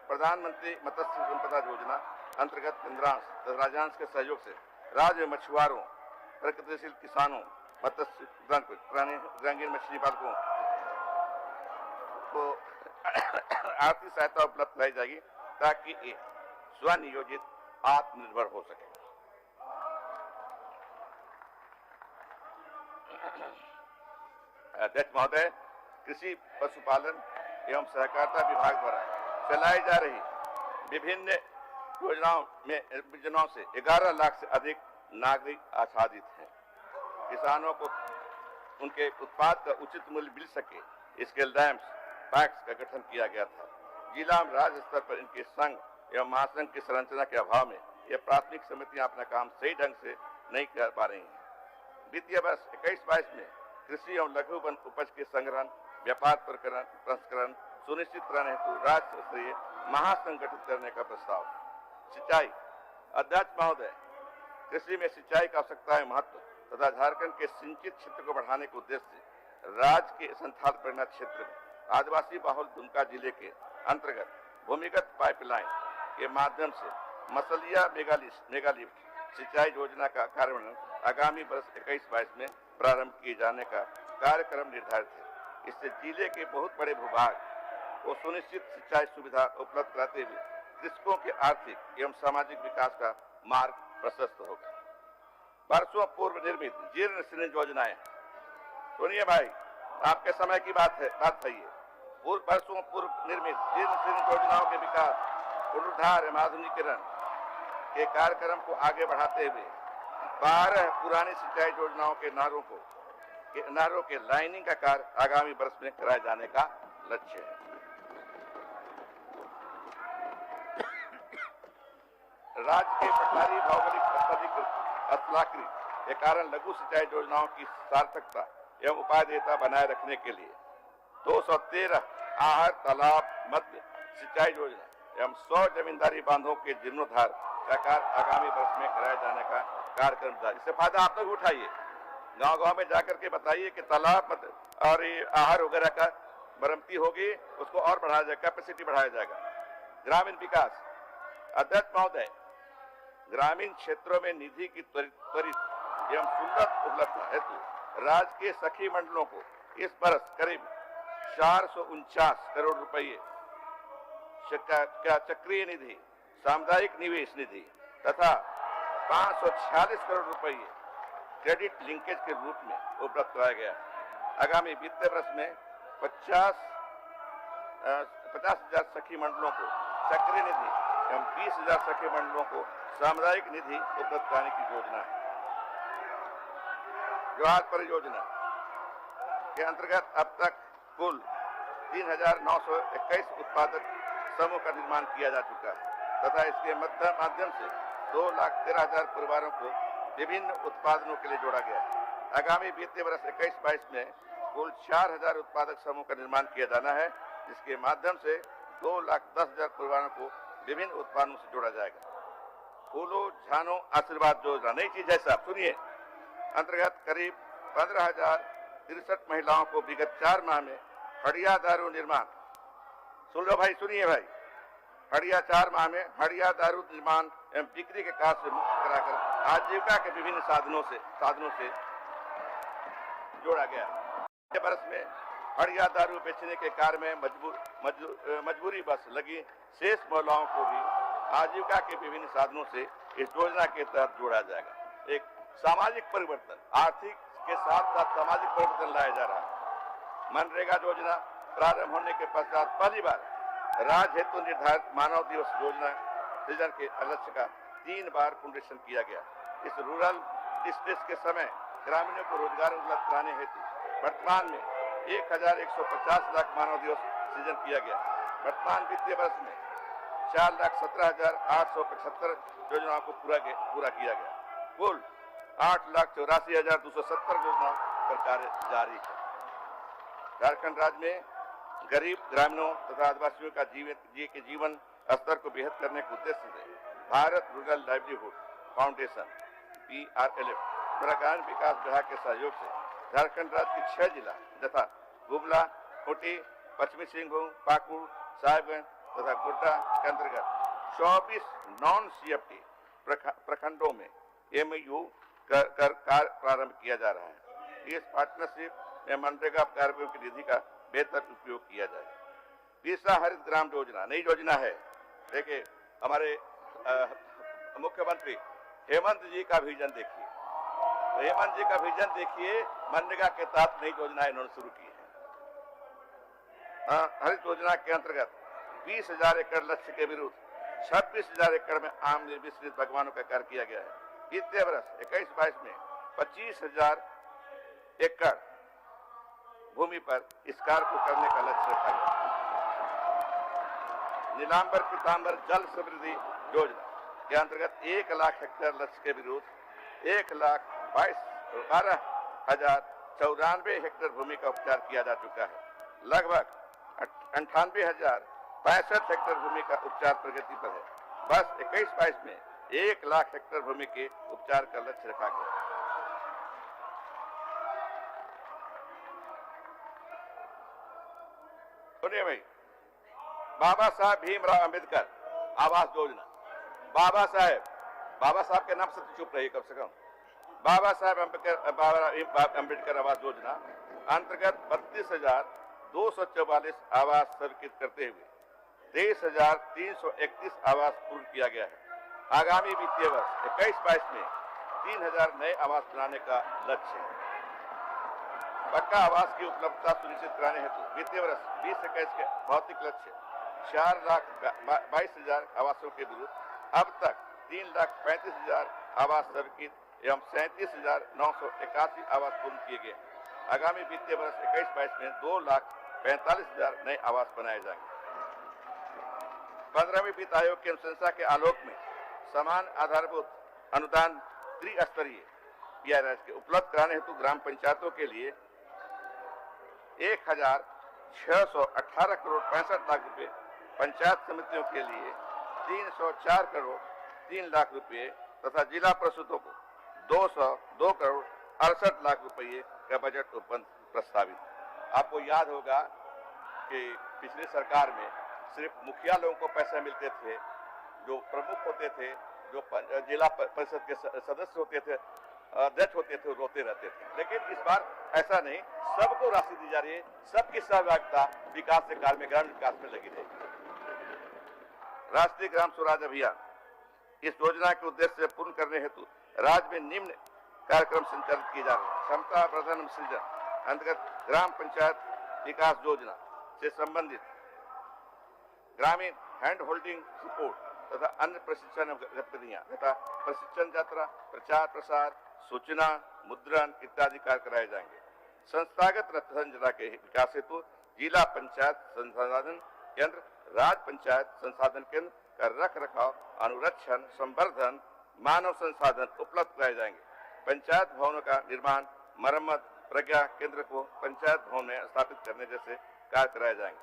प्रधानमंत्री मत्स्य संपदा योजना अंतर्गत केंद्रांश तथा राज्यांश के सहयोग से राज्य में मछुआरों, प्रगतिशील किसानों, मत्स्य ग्रामीण मछली पालकों को आर्थिक सहायता उपलब्ध कराई जाएगी ताकि ये स्वनियोजित आत्मनिर्भर हो सके। अध्यक्ष महोदय, कृषि पशुपालन एवं सहकारिता विभाग द्वारा चलाई जा रही विभिन्न योजनाओं से 11 लाख से अधिक नागरिक आच्छादित हैं। किसानों को उनके उत्पाद का उचित मूल्य मिल सके इसके डैम्स पैक्स का गठन किया गया था। जिला में राज्य स्तर पर इनके संघ एवं महासंघ की संरचना के अभाव में यह प्राथमिक समितियां अपना काम सही ढंग से नहीं कर पा रही हैं। वित्तीय वर्ष 21-22 में कृषि एवं लघु वन उपज के संग्रहण, व्यापार प्रसंस्करण सुनिश्चित कराने हेतु राज्य स्तरीय महासंघ गठित करने का प्रस्ताव। सिंचाई। अध्यक्ष महोदय, कृषि में सिंचाई का आवश्यकता है महत्व तथा झारखंड के सिंचित क्षेत्र को बढ़ाने के उद्देश्य से राज्य के संथाल परिणत क्षेत्र में आदिवासी बहुल दुमका जिले के अंतर्गत भूमिगत पाइपलाइन के माध्यम से मसलिया मेगालिफ्ट सिंचाई योजना का कार्यान्वयन आगामी वर्ष 21-22 में प्रारंभ किए जाने का कार्यक्रम निर्धारित है। इससे जिले के बहुत बड़े भूभाग को सुनिश्चित सिंचाई सुविधा उपलब्ध कराते हुए कृषकों के आर्थिक एवं सामाजिक विकास का मार्ग प्रशस्त होगा। वर्षों पूर्व निर्मित जीर्ण शीर्ण योजनाएं। सुनिए भाई, आपके समय की बात है ये। वर्षों पूर्व निर्मित जीर्ण शीर्ण योजनाओं के विकास, पुनरुद्धार एवं आधुनिकीकरण के कार्यक्रम को आगे बढ़ाते हुए 12 पुरानी सिंचाई योजनाओं के नहरों के लाइनिंग का कार्य आगामी वर्ष में कराए जाने का लक्ष्य है। राज्य के पठारी भौगोलिक स्थलाकृति के कारण लघु सिंचाई योजनाओं की सार्थकता एवं उपादेयता बनाए रखने के लिए 213 आहर तालाब मध्य सिंचाई योजना एवं 100 जमींदारी बांधों के जीर्णोद्धार का कार्य आगामी वर्ष में कराए जाने का कार्यक्रम जारी। इससे फायदा आप लोग उठाइए, गांव-गांव में जाकर के बताइए कि तालाब और आहर वगैरह का मरम्मती होगी, उसको और बढ़ाया जाएगा, कैपेसिटी बढ़ाया जाएगा। ग्रामीण विकास। अध्यक्ष महोदय, ग्रामीण क्षेत्रों में निधि की त्वरित एवं सुलभ उपलब्धता हेतु राज्य के सखी मंडलों को इस वर्ष करीब 449 करोड़ रुपये चक्रीय निधि, सामुदायिक निवेश निधि तथा 546 करोड़ रुपये क्रेडिट लिंकेज के रूप में उपलब्ध कराया गया। आगामी वित्तीय वर्ष में 50,000 सखी मंडलों को सक्रिय निधि एवं 20,000 सखी मंडलों को सामुदायिक निधि उपलब्ध कराने की योजना है। जवाहर परियोजना के अंतर्गत अब तक कुल 3,921 उत्पादक समूह का निर्माण किया जा चुका है तथा इसके माध्यम से 2,13,000 परिवारों को विभिन्न उत्पादनों के लिए जोड़ा गया है। आगामी वित्तीय वर्ष 21-22 में कुल 4,000 उत्पादक समूह का निर्माण किया जाना है, जिसके माध्यम से 2,10,000 परिवारों को विभिन्न उत्पादनों से जोड़ा जाएगा। फूलो झानो आशीर्वाद योजना नई चीज है साहब, सुनिए। अंतर्गत करीब 15,063 महिलाओं को विगत 4 माह में हड़िया दारू निर्माण, सुन लो भाई, सुनिए भाई, हड़िया 4 माह में हड़िया दारू निर्माण एवं बिक्री के कार्य से मुक्त कराकर आजीविका के विभिन्न साधनों से जोड़ा गया। वर्ष में हड़िया दारू बेचने के कार्य में मजबूरी बस लगी शेष महिलाओं को भी आजीविका के विभिन्न साधनों से इस योजना के तहत जोड़ा जाएगा। एक सामाजिक परिवर्तन, आर्थिक के साथ साथ सामाजिक परिवर्तन लाया जा रहा है। मनरेगा योजना प्रारंभ होने के पश्चात पहली बार राज्य हेतु निर्धारित मानव दिवस योजना सृजन के लक्ष्य का 3 बार पुनरीक्षण किया गया। इस रूरल डिस्ट्रिक्ट के समय ग्रामीणों को रोजगार उपलब्ध कराने हेतु वर्तमान में 1,150 लाख मानव दिवस सृजन किया गया। वर्तमान वित्तीय वर्ष में 4,17,875 योजनाओं को पूरा किया गया। कुल 8,84,270 योजनाओं पर कार्य जारी है। झारखंड राज्य में गरीब ग्रामीणों तथा आदिवासियों का जीवन स्तर को बेहतर करने के उद्देश्य से Bharat rural livelihood foundation PRLF द्वारा ग्रामीण विकास विभाग के सहयोग से झारखंड राज्य के 6 जिला यथा गुमला, खूंटी, पश्चिमी सिंहभूम, पाकुड़, साहिबगंज तथा गोड्डा के अंतर्गत 24 नॉन CFT प्रखंडों में MOU कर कार्य प्रारंभ किया जा रहा है। इस पार्टनरशिप में मनरेगा कार्यों की निधि का बेहतर उपयोग किया जाए। तीसरा हरित ग्राम योजना नई योजना है। देखिए हमारे मुख्यमंत्री हेमंत जी का विजन देखिए, तो हेमंत जी का विजन देखिए, मनरेगा के तहत नई योजना इन्होंने शुरू की है। हरित योजना के अंतर्गत 20,000 एकड़ लक्ष्य के विरुद्ध 26,000 एकड़ में आम निर्मित बागवानों का कार्य किया गया है। वित्तीय वर्ष 21-22 में 25,000 एकड़ भूमि पर इस कार्य को करने का लक्ष्य रखा गया। नीलांबर पीतांबर जल समृद्धि योजना के अंतर्गत 1 लाख हेक्टेयर लक्ष्य के विरुद्ध 1,12,094 हेक्टेयर भूमि का उपचार किया जा चुका है। लगभग 98,065 हेक्टेयर भूमि का उपचार प्रगति पर है। बस 21-22 में 1 लाख हेक्टेयर भूमि के उपचार का लक्ष्य रखा गया। सुनिए भाई, बाबा साहब भीमराव अंबेडकर आवास योजना, बाबा साहब के नाम से तो चुप रहिए कम से कम। बाबा साहब अंबेडकर आवास योजना अंतर्गत 32,244 आवास स्वीकृत करते हुए 23,331 आवास पूर्ण किया गया है। आगामी वित्तीय वर्ष 21-22 में 3,000 नए आवास बनाने का लक्ष्य है। पक्का आवास की उपलब्धता सुनिश्चित कराने हेतु वित्तीय वर्ष 20-21 के भौतिक लक्ष्य 4,22,000 आवासों के विरुद्ध अब तक 3,35,000 आवास स्वीकृत एवं 37,981 आवास पूर्ण किए गए। आगामी वित्तीय वर्ष 21-22 में 2,45,000 नए आवास बनाए जाएंगे। 15वीं वित्त आयोग की अनुशंसा के आलोक में समान आधारभूत अनुदान त्रिस्तरीय PRS के उपलब्ध कराने हेतु ग्राम पंचायतों के लिए 1,618 करोड़ 65 लाख रुपए, पंचायत समितियों के लिए 304 करोड़ 3 लाख रुपए तथा जिला परिषदों को 202 करोड़ 68 लाख रुपए का बजट प्रस्तावित। आपको याद होगा कि पिछली सरकार में सिर्फ मुखिया लोगों को पैसे मिलते थे, जो प्रमुख होते थे, जो जिला परिषद के सदस्य होते थे, अध्यक्ष होते थे, रोते रहते थे। लेकिन इस बार ऐसा नहीं, सबको राशि दी जा रही है। सबकी सहभागिता विकास के कार्य में, ग्रामीण विकास में लगी रहेगी। राष्ट्रीय ग्राम स्वराज अभियान इस योजना के उद्देश्य से पूर्ण करने हेतु राज्य में निम्न कार्यक्रम संचालित किए जा रहे हैं। क्षमता वर्धन सृजन अंतर्गत ग्राम पंचायत विकास योजना से संबंधित ग्रामीण हैंड होल्डिंग सपोर्ट तथा अन्य प्रशिक्षण गतिविधियां तथा प्रशिक्षण यात्रा, प्रचार प्रसार, सूचना, मुद्रण इत्यादि कार्य कराए जाएंगे। संस्थागत संरचना के विकास हेतु जिला पंचायत संसाधन केंद्र, राज्य पंचायत संसाधन केंद्र का रख रखाव, अनुरक्षण, संवर्धन, मानव संसाधन उपलब्ध कराए जाएंगे। पंचायत भवनों का निर्माण, मरम्मत, प्रज्ञा केंद्र को पंचायत भवन में स्थापित करने जैसे कार्य कराए जाएंगे।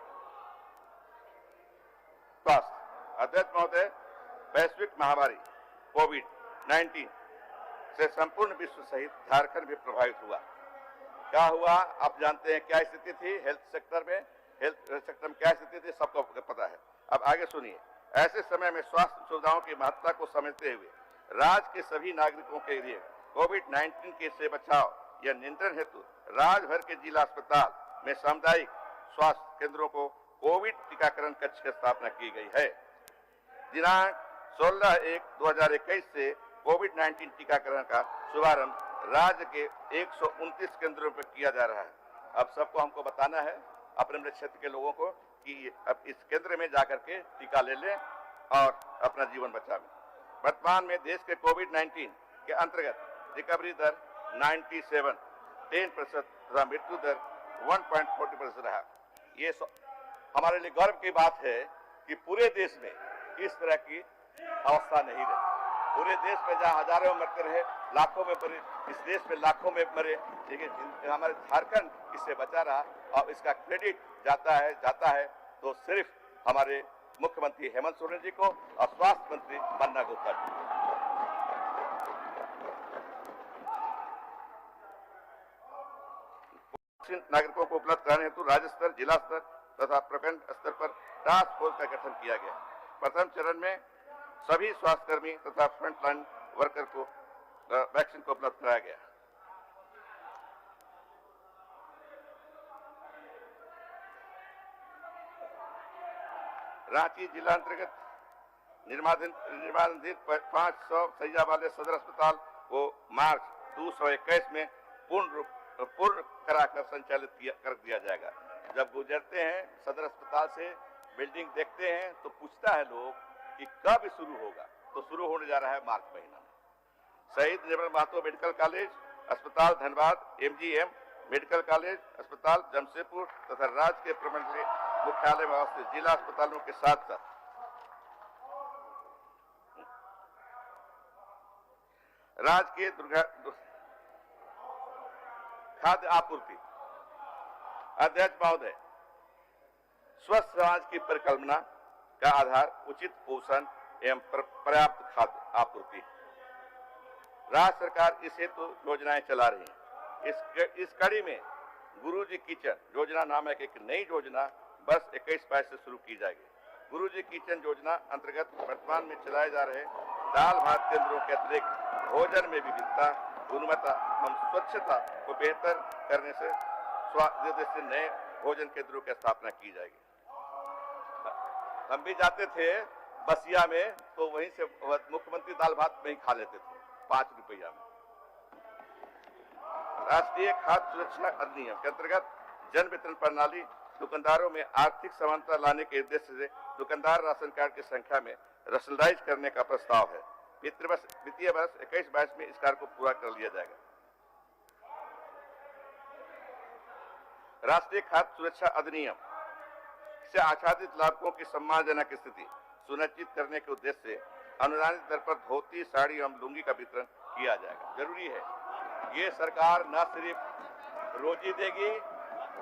स्वास्थ्य अध्यक्ष महोदय, वैश्विक महामारी कोविड-19 से संपूर्ण विश्व सहित झारखंड भी प्रभावित हुआ। क्या हुआ आप जानते हैं, क्या स्थिति थी हेल्थ सेक्टर में क्या स्थिति थी, सबको पता है। अब आगे सुनिए। ऐसे समय में स्वास्थ्य सुविधाओं की महत्ता को समझते हुए राज्य के सभी नागरिकों के लिए कोविड-19 के से बचाव या नियंत्रण हेतु राज्य भर के जिला अस्पताल में सामुदायिक स्वास्थ्य केंद्रों को कोविड टीकाकरण कक्ष की स्थापना की गई है। दिनांक 16/1/2021 से कोविड-19 टीकाकरण का शुभारंभ राज्य के 129 केंद्रों पर किया जा रहा है। अब सबको हमको बताना है, अपने अपने क्षेत्र के लोगों को, कि अब इस केंद्र में जाकर के टीका ले लें और अपना जीवन बचावें। वर्तमान में देश के कोविड-19 के अंतर्गत रिकवरी दर 10% तथा मृत्यु दर 1.40% रहा। ये हमारे लिए गर्व की बात है कि पूरे देश में इस तरह की अवस्था नहीं रही। पूरे देश में जहां हजारों मरते रहे, लाखों में मरे, इस देश में लाखों में मरे, लेकिन हमारे झारखंड इससे बचा रहा। और इसका क्रेडिट जाता है तो सिर्फ हमारे मुख्यमंत्री हेमंत सोरेन जी को और स्वास्थ्य मंत्री बन्ना गुप्ता जी। नागरिकों को उपलब्ध कराने हेतु राज्य स्तर, जिला स्तर तथा प्रखंड स्तर पर टास्क फोर्स का गठन किया गया। प्रथम चरण में सभी स्वास्थ्यकर्मी तथा फ्रंटलाइन वर्कर को वैक्सीन को उपलब्ध कराया गया। रांची जिला अंतर्गत निर्माणाधीन 500 शैया वाले सदर अस्पताल को मार्च 221 में पूर्ण कराकर संचालित कर दिया जाएगा। जब गुजरते हैं सदर अस्पताल से, बिल्डिंग देखते हैं तो पूछता है लोग कि कब शुरू होगा, तो शुरू होने जा रहा है मार्च महीना में। शहीद निर्मल महतो मेडिकल कॉलेज अस्पताल धनबाद, MGM मेडिकल कॉलेज अस्पताल जमशेदपुर तथा राज्य के प्रमंडलीय मुख्यालय में अवस्थित जिला अस्पतालों के साथ साथ राज्य के खाद्य आपूर्ति अध्यक्ष महोदय, स्वस्थ समाज की परिकल्पना का आधार उचित पोषण एवं पर्याप्त खाद्य आपूर्ति। राज्य सरकार इस हेतु योजनाएं चला रही है। इस कड़ी में गुरुजी किचन योजना नामक एक नई योजना वर्ष 21-22 से शुरू की जाएगी। गुरुजी किचन योजना अंतर्गत वर्तमान में चलाए जा रहे दाल भात केंद्रों के अतिरिक्त भोजन में विविधता, गुणवत्ता एवं स्वच्छता को बेहतर करने से उद्देश्य नए भोजन केंद्रों की स्थापना की जाएगी। हम भी जाते थे बसिया में, तो वहीं से मुख्यमंत्री दाल भात में ही खा लेते थे 5 रुपया में। राष्ट्रीय खाद्य सुरक्षा अधिनियम के अंतर्गत जन वितरण प्रणाली दुकानदारों में आर्थिक समानता लाने के उद्देश्य से दुकानदार राशन कार्ड की संख्या में रैशनलाइज करने का प्रस्ताव है। वित्तीय वर्ष 21-22 में इस कार्य को पूरा कर लिया जाएगा। राष्ट्रीय खाद्य सुरक्षा अधिनियम से आच्छादित लाभुकों की सम्मानजनक स्थिति सुनिश्चित करने के उद्देश्य से अनुदानित दर पर धोती, साड़ी एवं लुंगी का वितरण किया जाएगा। जरूरी है, ये सरकार न सिर्फ रोजी देगी,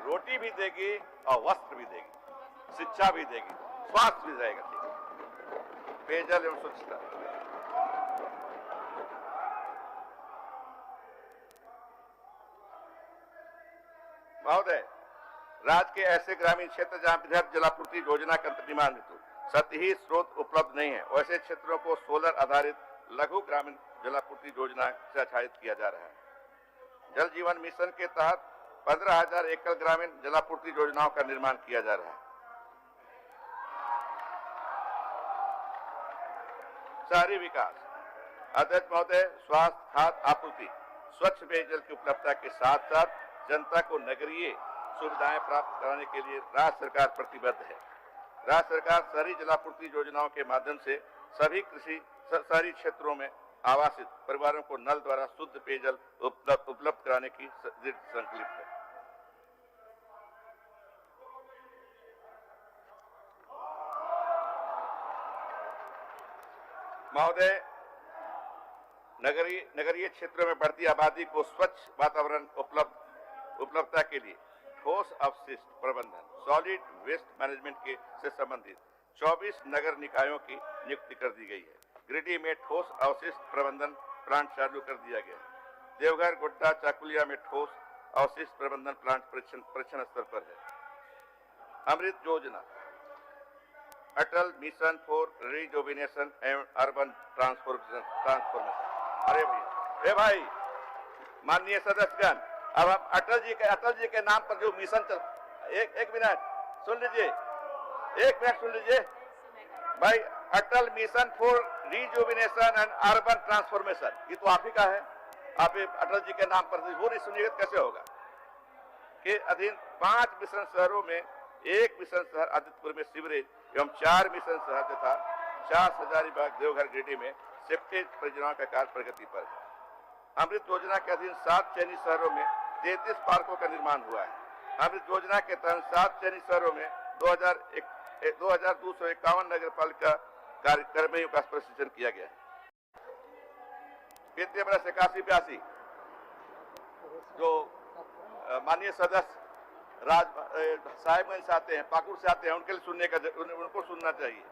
रोटी भी देगी और वस्त्र भी देगी, शिक्षा भी देगी, स्वास्थ्य भी रहेगा, पेयजल एवं स्वच्छता। महोदय, राज्य के ऐसे ग्रामीण क्षेत्र जहां बृहद जलापूर्ति योजना के निर्माण हेतु सतही स्रोत उपलब्ध नहीं है, वैसे क्षेत्रों को सोलर आधारित लघु ग्रामीण जलापूर्ति योजना से आच्छादित किया जा रहा है। जल जीवन मिशन के तहत 15,000 एकड़ ग्रामीण जलापूर्ति योजनाओं का निर्माण किया जा रहा है। शहरी विकास अध्यक्ष महोदय, स्वास्थ्य, खाद्य आपूर्ति, स्वच्छ पेयजल की उपलब्धता के साथ साथ जनता को नगरीय सुविधाएं प्राप्त कराने के लिए राज्य सरकार प्रतिबद्ध है। राज्य सरकार शहरी जलापूर्ति योजनाओं के माध्यम से सभी शहरी क्षेत्रों में आवासित परिवारों को नल द्वारा शुद्ध पेयजल उपलब्ध कराने की दृढ़ संकल्प है। महोदय, नगरीय क्षेत्रों में बढ़ती आबादी को स्वच्छ वातावरण उपलब्धता के लिए ठोस अपशिष्ट प्रबंधन सॉलिड वेस्ट मैनेजमेंट से संबंधित 24 नगर निकायों की नियुक्ति कर दी गई है। गिरिडीह में ठोस अवशिष्ट प्रबंधन प्लांट चालू कर दिया गया है। देवघर, गोड्डा, चाकुलिया में ठोस अवशिष्ट प्रबंधन प्लांट परीक्षण स्तर पर है। अमृत योजना Atal mission for rejuvenation and urban transformation. अरे भाई माननीय सदस्यगण, अब हम अटल जी के नाम पर जो मिशन चल, एक मिनट सुन लीजिए, एक मिनट सुन लीजिए भाई। Atal mission for rejuvenation and urban transformation, ये तो आप ही का है। आप अटल जी के नाम पर वो नहीं सुनिएगा कैसे होगा? के अधीन 5 मिशन शहरों में 1 मिशन शहर आदित्यपुर में सीवरेज एवं 4 मिशन शहर तथा 50 हजारीबाग, देवघर, गिरिडीह में सेप्टेज परियोजनाओं का कार्य प्रगति पर है। अमृत योजना के अधीन 7 चयनित शहरों में 33 पार्कों का निर्माण हुआ है। अमृत योजना के तहत 7 चयनित शहरों में 2251 नगर पालिका कर्मियों का प्रशिक्षण किया गया है। वित्तीय वर्ष 81-82 जो माननीय सदस्य साहिबगंज से आते हैं, पाकुड़ से आते हैं, उनके लिए उनको सुनना चाहिए।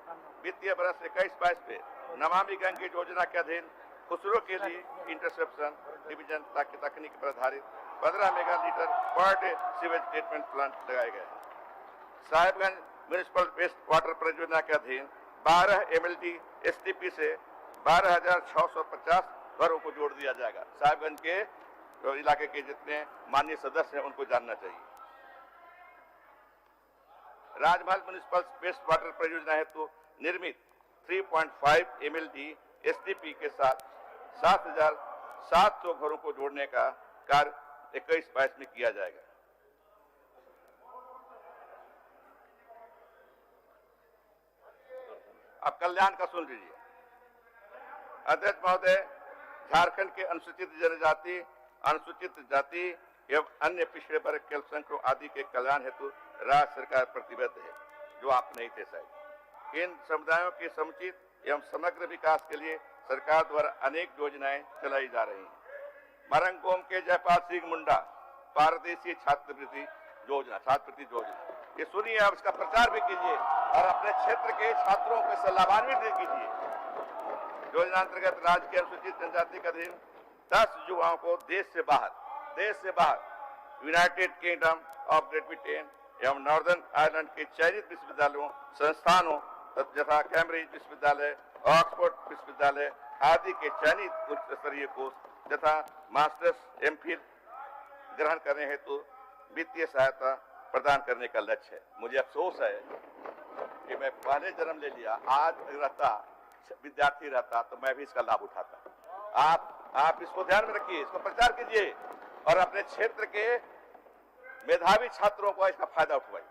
वित्तीय वर्ष 21-22 पे नमामि गंगे योजना के अधीन खुसरो के लिए इंटरसेप्शन डिवीजन तकनीक पर आधारित 15 mega litre per day sewage treatment plant लगाए गए हैं। साहिबगंज म्यूनिसिपल वेस्ट वाटर परियोजना के अधीन 12 MLD STP से 12,650 घरों को जोड़ दिया जाएगा। साहिबगंज के जो इलाके के जितने माननीय सदस्य हैं उनको जानना चाहिए। राजमहल म्यूनिसिपल वेस्ट वाटर परियोजना हेतु निर्मित 3.5 MLD STP के साथ 7,700 घरों को जोड़ने का कार्य 21-22 में किया जाएगा। अब कल्याण का सुन लीजिए। अध्यक्ष महोदय, झारखंड के अनुसूचित जनजाति, अनुसूचित जाति एवं अन्य पिछड़े वर्ग के अल्पसंख्यकों आदि के कल्याण हेतु राज्य सरकार प्रतिबद्ध है, जो आप नहीं थे शायद। इन समुदायों के समुचित एवं समग्र विकास के लिए सरकार द्वारा अनेक योजनाएं चलाई जा रही हैं। मरंगोम के जयपाल सिंह मुंडा पारदेशी छात्रवृत्ति योजना, ये सुनिए, आप इसका प्रचार भी कीजिए और अपने क्षेत्र के छात्रों को इससे लाभान्वित कीजिए। योजना अंतर्गत राज्य के अनुसूचित जनजाति के अधीन 10 युवाओं को देश से बाहर United kingdom of great Britain एवं नॉर्दर्न आयरलैंड के चयनित विश्वविद्यालयों संस्थानों तथा कैम्ब्रिज विश्वविद्यालय, ऑक्सफोर्ड विश्वविद्यालय आदि के चयनित उच्च स्तरीय कोर्स तथा मास्टर्स MPhil ग्रहण करने हेतु वित्तीय सहायता प्रदान करने का लक्ष्य है। मुझे अफसोस है कि मैं पहले जन्म ले लिया, आज रहता विद्यार्थी रहता तो मैं भी इसका लाभ उठाता। आप इसको ध्यान में रखिए, इसको प्रचार कीजिए और अपने क्षेत्र के मेधावी छात्रों को इसका फायदा उठवाइए।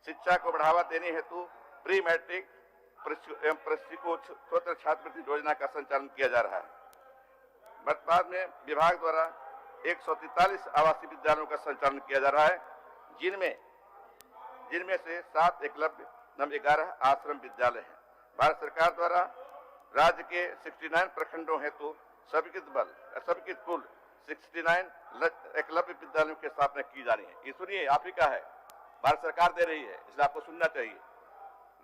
शिक्षा को बढ़ावा देने हेतु प्री मैट्रिक प्रशिक्षकोत्तर छात्रवृत्ति योजना का संचालन किया जा रहा है। वर्तमान में विभाग द्वारा 143 आवासीय विद्यालयों का संचालन किया जा रहा है, जिनमें से 7 एकलव्य एवं 11 आश्रम विद्यालय हैं। भारत सरकार द्वारा राज्य के 69 प्रखंडों हेतु सभी कुल 69 एकलव्य विद्यालयों की स्थापना की जा रही है। ये सुनिए, आप ही का है, भारत सरकार दे रही है, इसलिए आपको सुनना चाहिए।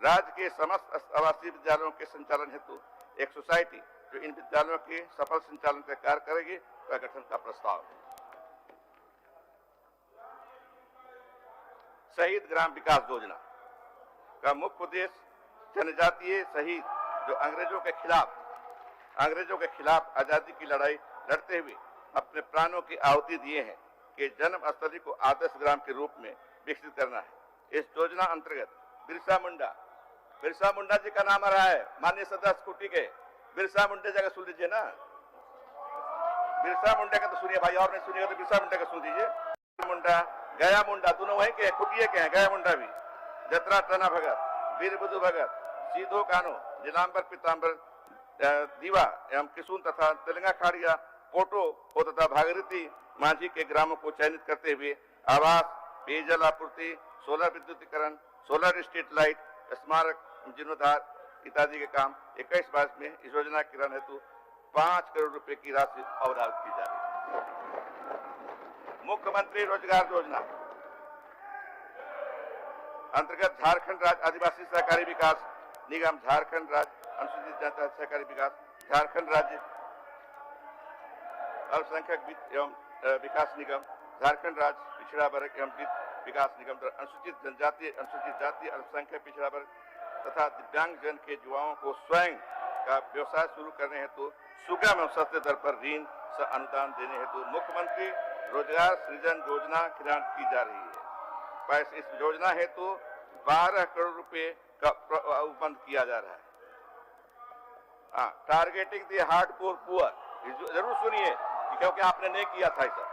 राज्य के समस्त आवासीय विद्यालयों के संचालन हेतु एक सोसाइटी जो इन विद्यालयों के सफल संचालन का कार्य करेगी का गठन का प्रस्ताव है। शहीद ग्राम विकास योजना का मुख्य उद्देश्य जनजातीय शहीद जो अंग्रेजों के खिलाफ आजादी की लड़ाई लड़ते हुए अपने प्राणों की आहुति दिए हैं कि जन्म स्थली को आदर्श ग्राम के रूप में विकसित करना है। इस योजना अंतर्गत बिरसा मुंडा जी का नाम आ रहा है, माननीय सदस्य कुटी के बिरसा मुंडा जगह सुन लीजिए ना, बिरसा मुंडा का तो सुनिए भाई, और नहीं सुनिएगा तो बिरसा मुंडा का सुन लीजिए। मुंडा, गया मुंडा दोनों वहीं के हैं, कुटिये के हैं, गया मुंडा भी, जतरा टना भगत, वीर बुद्धू भगत, सीधो कानो, नीलांबर पीताम्बर दीवा एवं किशुन तथा तेलंगा खाड़िया पोटो हो तथा भागीरथी माझी के ग्रामों को चयनित करते हुए आवास, पेयजल आपूर्ति, सोलर विद्युतीकरण, सोलर स्ट्रीट लाइट, स्मारक जीर्णोद्धार इत्यादि के काम 21-22 में इस योजना के रन हेतु 5 करोड़ रुपए की राशि अवधारित की जा रही है। मुख्यमंत्री रोजगार योजना अंतर्गत झारखंड राज्य आदिवासी सहकारी विकास निगम, झारखंड राज्य अनुसूचित जनजाति सहकारी विकास, झारखंड राज्य अल्पसंख्यक एवं विकास निगम, झारखंड राज्य पिछड़ा वर्ग एवं विकास निगम अनुसूचित जनजाति, अनुसूचित जाति, अल्पसंख्यक पिछड़ा वर्ग तथा दिव्यांग जन के युवाओं को स्वयं का व्यवसाय शुरू करने हेतु सुगम एवं सस्ते दर पर ऋण से अनुदान देने हेतु मुख्यमंत्री रोजगार सृजन योजना क्रियान्वित की जा रही है। इस योजना हेतु 12 करोड़ रुपए का उपबंध किया जा रहा है। टारगेटिंग दी हार्डकोर पुअर, जरूर सुनिए क्योंकि आपने नहीं किया था ऐसा।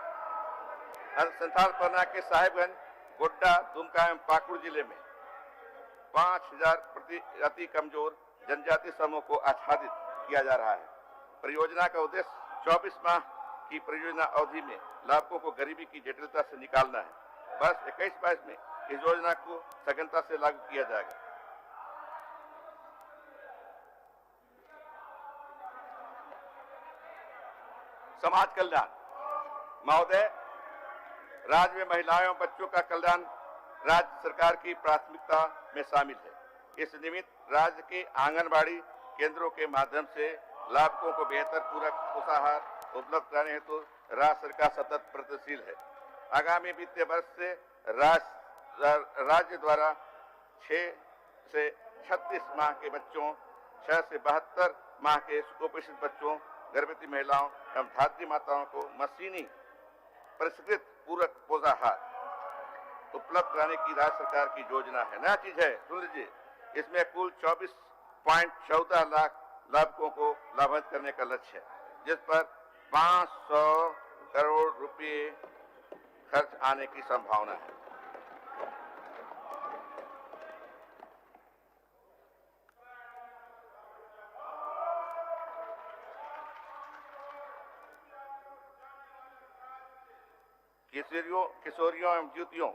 संथाल परना के साहिबगंज, गोड्डा, दुमका एवं पाकुड़ जिले में 5000 प्रति अति कमजोर जनजाति समूह को आच्छादित किया जा रहा है। परियोजना का उद्देश्य 24 माह की परियोजना अवधि में लाभुकों को गरीबी की जटिलता से निकालना है। वर्ष 21-22 में इस योजना को सघनता से लागू किया जाएगा। समाज कल्याण। महोदय, राज्य में महिलाओं एवं बच्चों का कल्याण राज्य सरकार की प्राथमिकता में शामिल है। इस निमित्त राज्य के आंगनबाड़ी केंद्रों के माध्यम से लाभुकों को बेहतर पूरक पोषाहार उपलब्ध कराने हेतु राज्य सरकार सतत प्रयत्नशील है। आगामी वित्तीय वर्ष से राज्य द्वारा 6 से 36 माह के बच्चों, 6 से 72 माह के कुपोषित बच्चों, गर्भवती महिलाओं एवं धात्री माताओं को मशीनी परिष्कृत पूरक पोषाहार उपलब्ध कराने की राज्य सरकार की योजना है। नया चीज है, सुन लीजिए, इसमें कुल 24.14 लाख लाभुकों को लाभान्वित करने का लक्ष्य है, जिस पर 500 करोड़ रुपए खर्च आने की संभावना है। किशोरियों एवं युवतियों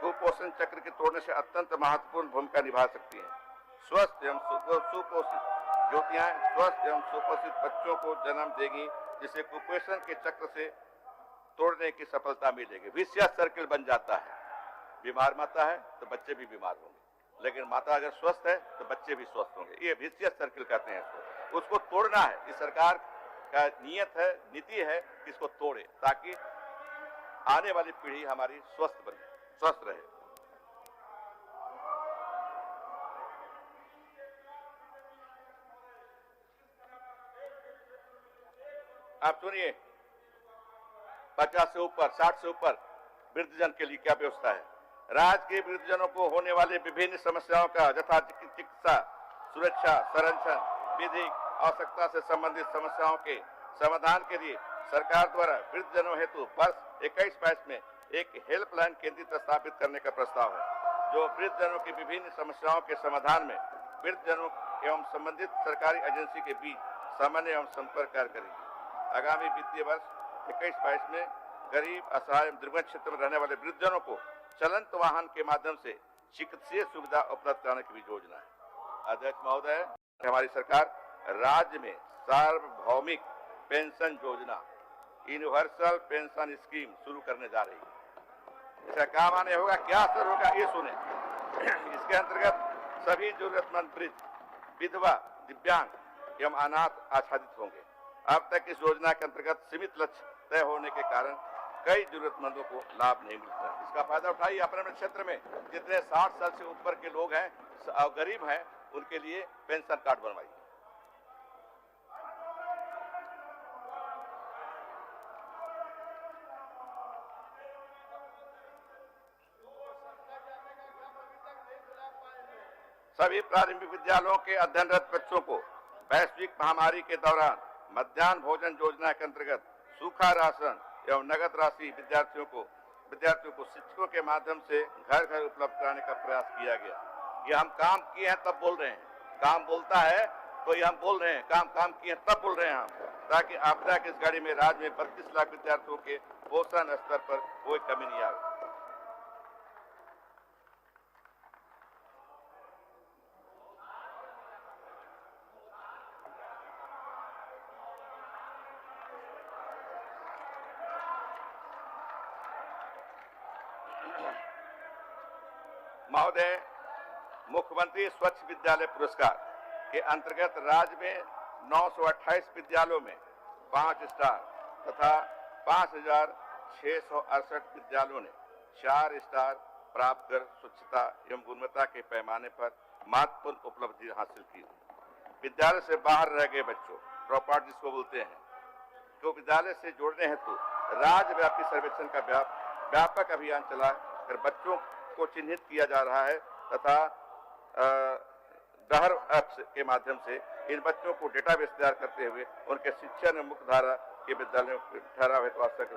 कुपोषण चक्र के तोड़ने से अत्यंत महत्वपूर्ण भूमिका निभा सकती हैं। स्वस्थ एवं सुपोषित युवतियां स्वस्थ एवं सुपोषित बच्चों को जन्म देगी, जिससे कुपोषण के चक्र से तोड़ने की सफलता मिलेगी। विशियस सर्किल बन जाता है। बीमार माता है तो बच्चे भी बीमार होंगे, लेकिन माता अगर स्वस्थ है तो बच्चे भी स्वस्थ होंगे। ये विशियस सर्किल कहते हैं उसको तोड़ना है। इस सरकार का नियत है, नीति है कि इसको तोड़े, ताकि आने वाली पीढ़ी हमारी स्वस्थ बने, स्वस्थ रहे। आप सुनिए, 50 से ऊपर, 60 से ऊपर वृद्धजन के लिए क्या व्यवस्था है। राज्य के वृद्धजनों को होने वाले विभिन्न समस्याओं का यथा चिकित्सा, सुरक्षा, संरक्षण, विधिक आवश्यकता से संबंधित समस्याओं के समाधान के लिए सरकार द्वारा वृद्धजनों हेतु वर्ष 21-22 में एक हेल्पलाइन केंद्र स्थापित करने का प्रस्ताव है, जो वृद्धजनों की विभिन्न समस्याओं के समाधान में वृद्धजनों एवं संबंधित सरकारी एजेंसी के बीच समन्वय एवं संपर्क कार्य करेगी। आगामी वित्तीय वर्ष 21-22 में गरीब, असहाय एवं दुर्गम क्षेत्र में रहने वाले वृद्धजनों को चलंत वाहन के माध्यम से चिकित्सीय सुविधा उपलब्ध कराने की भी योजना है। अध्यक्ष महोदय, हमारी सरकार राज्य में सार्वभौमिक पेंशन योजना, यूनिवर्सल पेंशन स्कीम शुरू करने जा रही है। इसका क्या माने होगा, क्या असर होगा, ये सुने। इसके अंतर्गत सभी जरूरतमंद वृद्ध, विधवा, दिव्यांग एवं अनाथ आच्छादित होंगे। अब तक इस योजना के अंतर्गत सीमित लक्ष्य तय होने के कारण कई जरूरतमंदों को लाभ नहीं मिलता। इसका फायदा उठाइए। अपने क्षेत्र में जितने 60 साल से ऊपर के लोग हैं, गरीब हैं, उनके लिए पेंशन कार्ड बनवाइए। सभी प्रारंभिक विद्यालयों के अध्ययनरत बच्चों को वैश्विक महामारी के दौरान मध्याह्न भोजन योजना के अंतर्गत सूखा राशन एवं नगद राशि विद्यार्थियों को शिक्षकों के माध्यम से घर घर उपलब्ध कराने का प्रयास किया गया। ये हम काम किए हैं तब बोल रहे हैं, काम बोलता है तो ये हम बोल रहे हैं, काम किए हैं तब बोल रहे हैं हम, ताकि आपदा की इस घड़ी में राज्य में 32 लाख विद्यार्थियों के पोषण स्तर पर कोई कमी नहीं आए। महोदय, मुख्यमंत्री स्वच्छ विद्यालय पुरस्कार के अंतर्गत राज्य में 928 विद्यालयों में 5 स्टार तथा 5,668 विद्यालयों ने 4 स्टार प्राप्त कर स्वच्छता एवं गुणवत्ता के पैमाने पर महत्वपूर्ण उपलब्धि हासिल की। विद्यालय से बाहर रह गए बच्चों, ड्रॉप आउट जिसको बोलते हैं, तो विद्यालय से जोड़ने हेतु राज्यव्यापी सर्वेक्षण का व्यापक अभियान चला कर बच्चों को चिन्हित किया जा रहा है तथा डहर ऐप्स के माध्यम से इन बच्चों को डेटाबेस तैयार करते हुए उनके शिक्षण मुख्य धारा के विद्यालयों को ठहराव हेतु आवश्यक।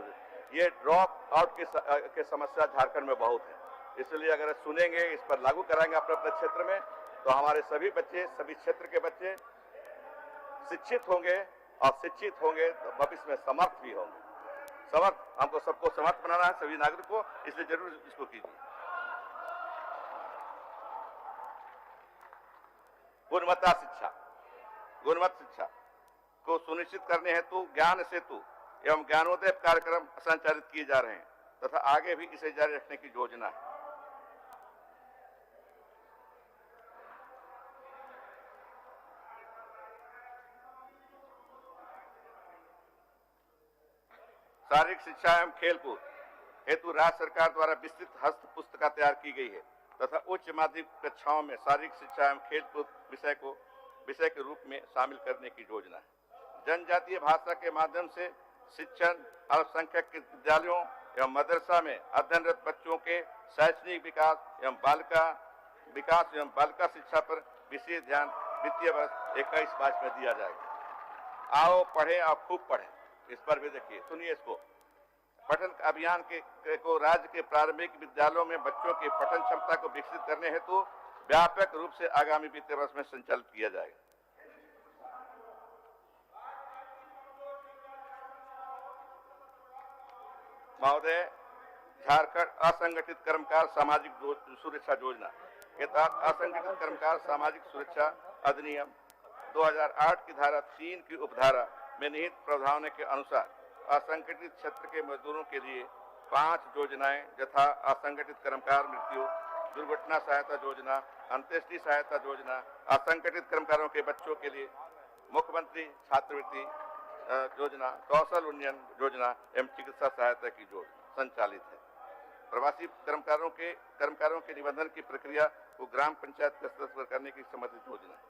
ये ड्रॉप आउट की समस्या झारखंड में बहुत है, इसलिए अगर सुनेंगे, इस पर लागू कराएंगे अपने अपने क्षेत्र में, तो हमारे सभी बच्चे, सभी क्षेत्र के बच्चे शिक्षित होंगे और शिक्षित होंगे तो भविष्य में समर्थ भी होंगे। हमको सबको समर्थ बनाना है, सभी नागरिक को, इसलिए जरूर इसको कीजिए। गुणवत्ता शिक्षा को सुनिश्चित करने हेतु ज्ञान सेतु एवं ज्ञानोदय कार्यक्रम संचालित किए जा रहे हैं तथा आगे भी इसे जारी रखने की योजना है। शारीरिक शिक्षा एवं खेलकूद हेतु राज्य सरकार द्वारा विस्तृत हस्त पुस्तिका तैयार की गई है तथा उच्च माध्यमिक कक्षाओं में शारीरिक शिक्षा एवं खेलकूद विषय के रूप में शामिल करने की योजना है। जनजातीय भाषा के माध्यम से शिक्षण, अल्पसंख्यक के विद्यालयों एवं मदरसा में अध्ययनरत बच्चों के शैक्षणिक विकास एवं बालिका शिक्षा पर विशेष ध्यान वित्तीय वर्ष 21-22 में दिया जाएगा। आओ पढ़ें और खूब पढ़ें, इस पर भी देखिए, सुनिए इसको। पठन अभियान को राज्य के प्रारंभिक विद्यालयों में बच्चों की पठन क्षमता को विकसित करने हेतु व्यापक रूप से आगामी वित्तीय वर्ष में संचालित किया जाएगा। महोदय, झारखंड असंगठित कर्मकार सामाजिक सुरक्षा योजना के तहत असंगठित कर्मकार सामाजिक सुरक्षा अधिनियम 2008 की धारा 3 की उपधारा में निहित प्रावधानों के अनुसार असंगठित क्षेत्र के मजदूरों के लिए 5 योजनाएं यथा असंगठित कर्मकार मृत्यु, दुर्घटना सहायता योजना, अंत्येष्टि सहायता योजना, असंगठित कर्मकारों के बच्चों के लिए मुख्यमंत्री छात्रवृत्ति योजना, कौशल उन्नयन योजना एवं चिकित्सा सहायता की योजना संचालित है। प्रवासी कर्मकारों के निबंधन की प्रक्रिया को ग्राम पंचायत के स्तर पर करने की संबंधित योजना है।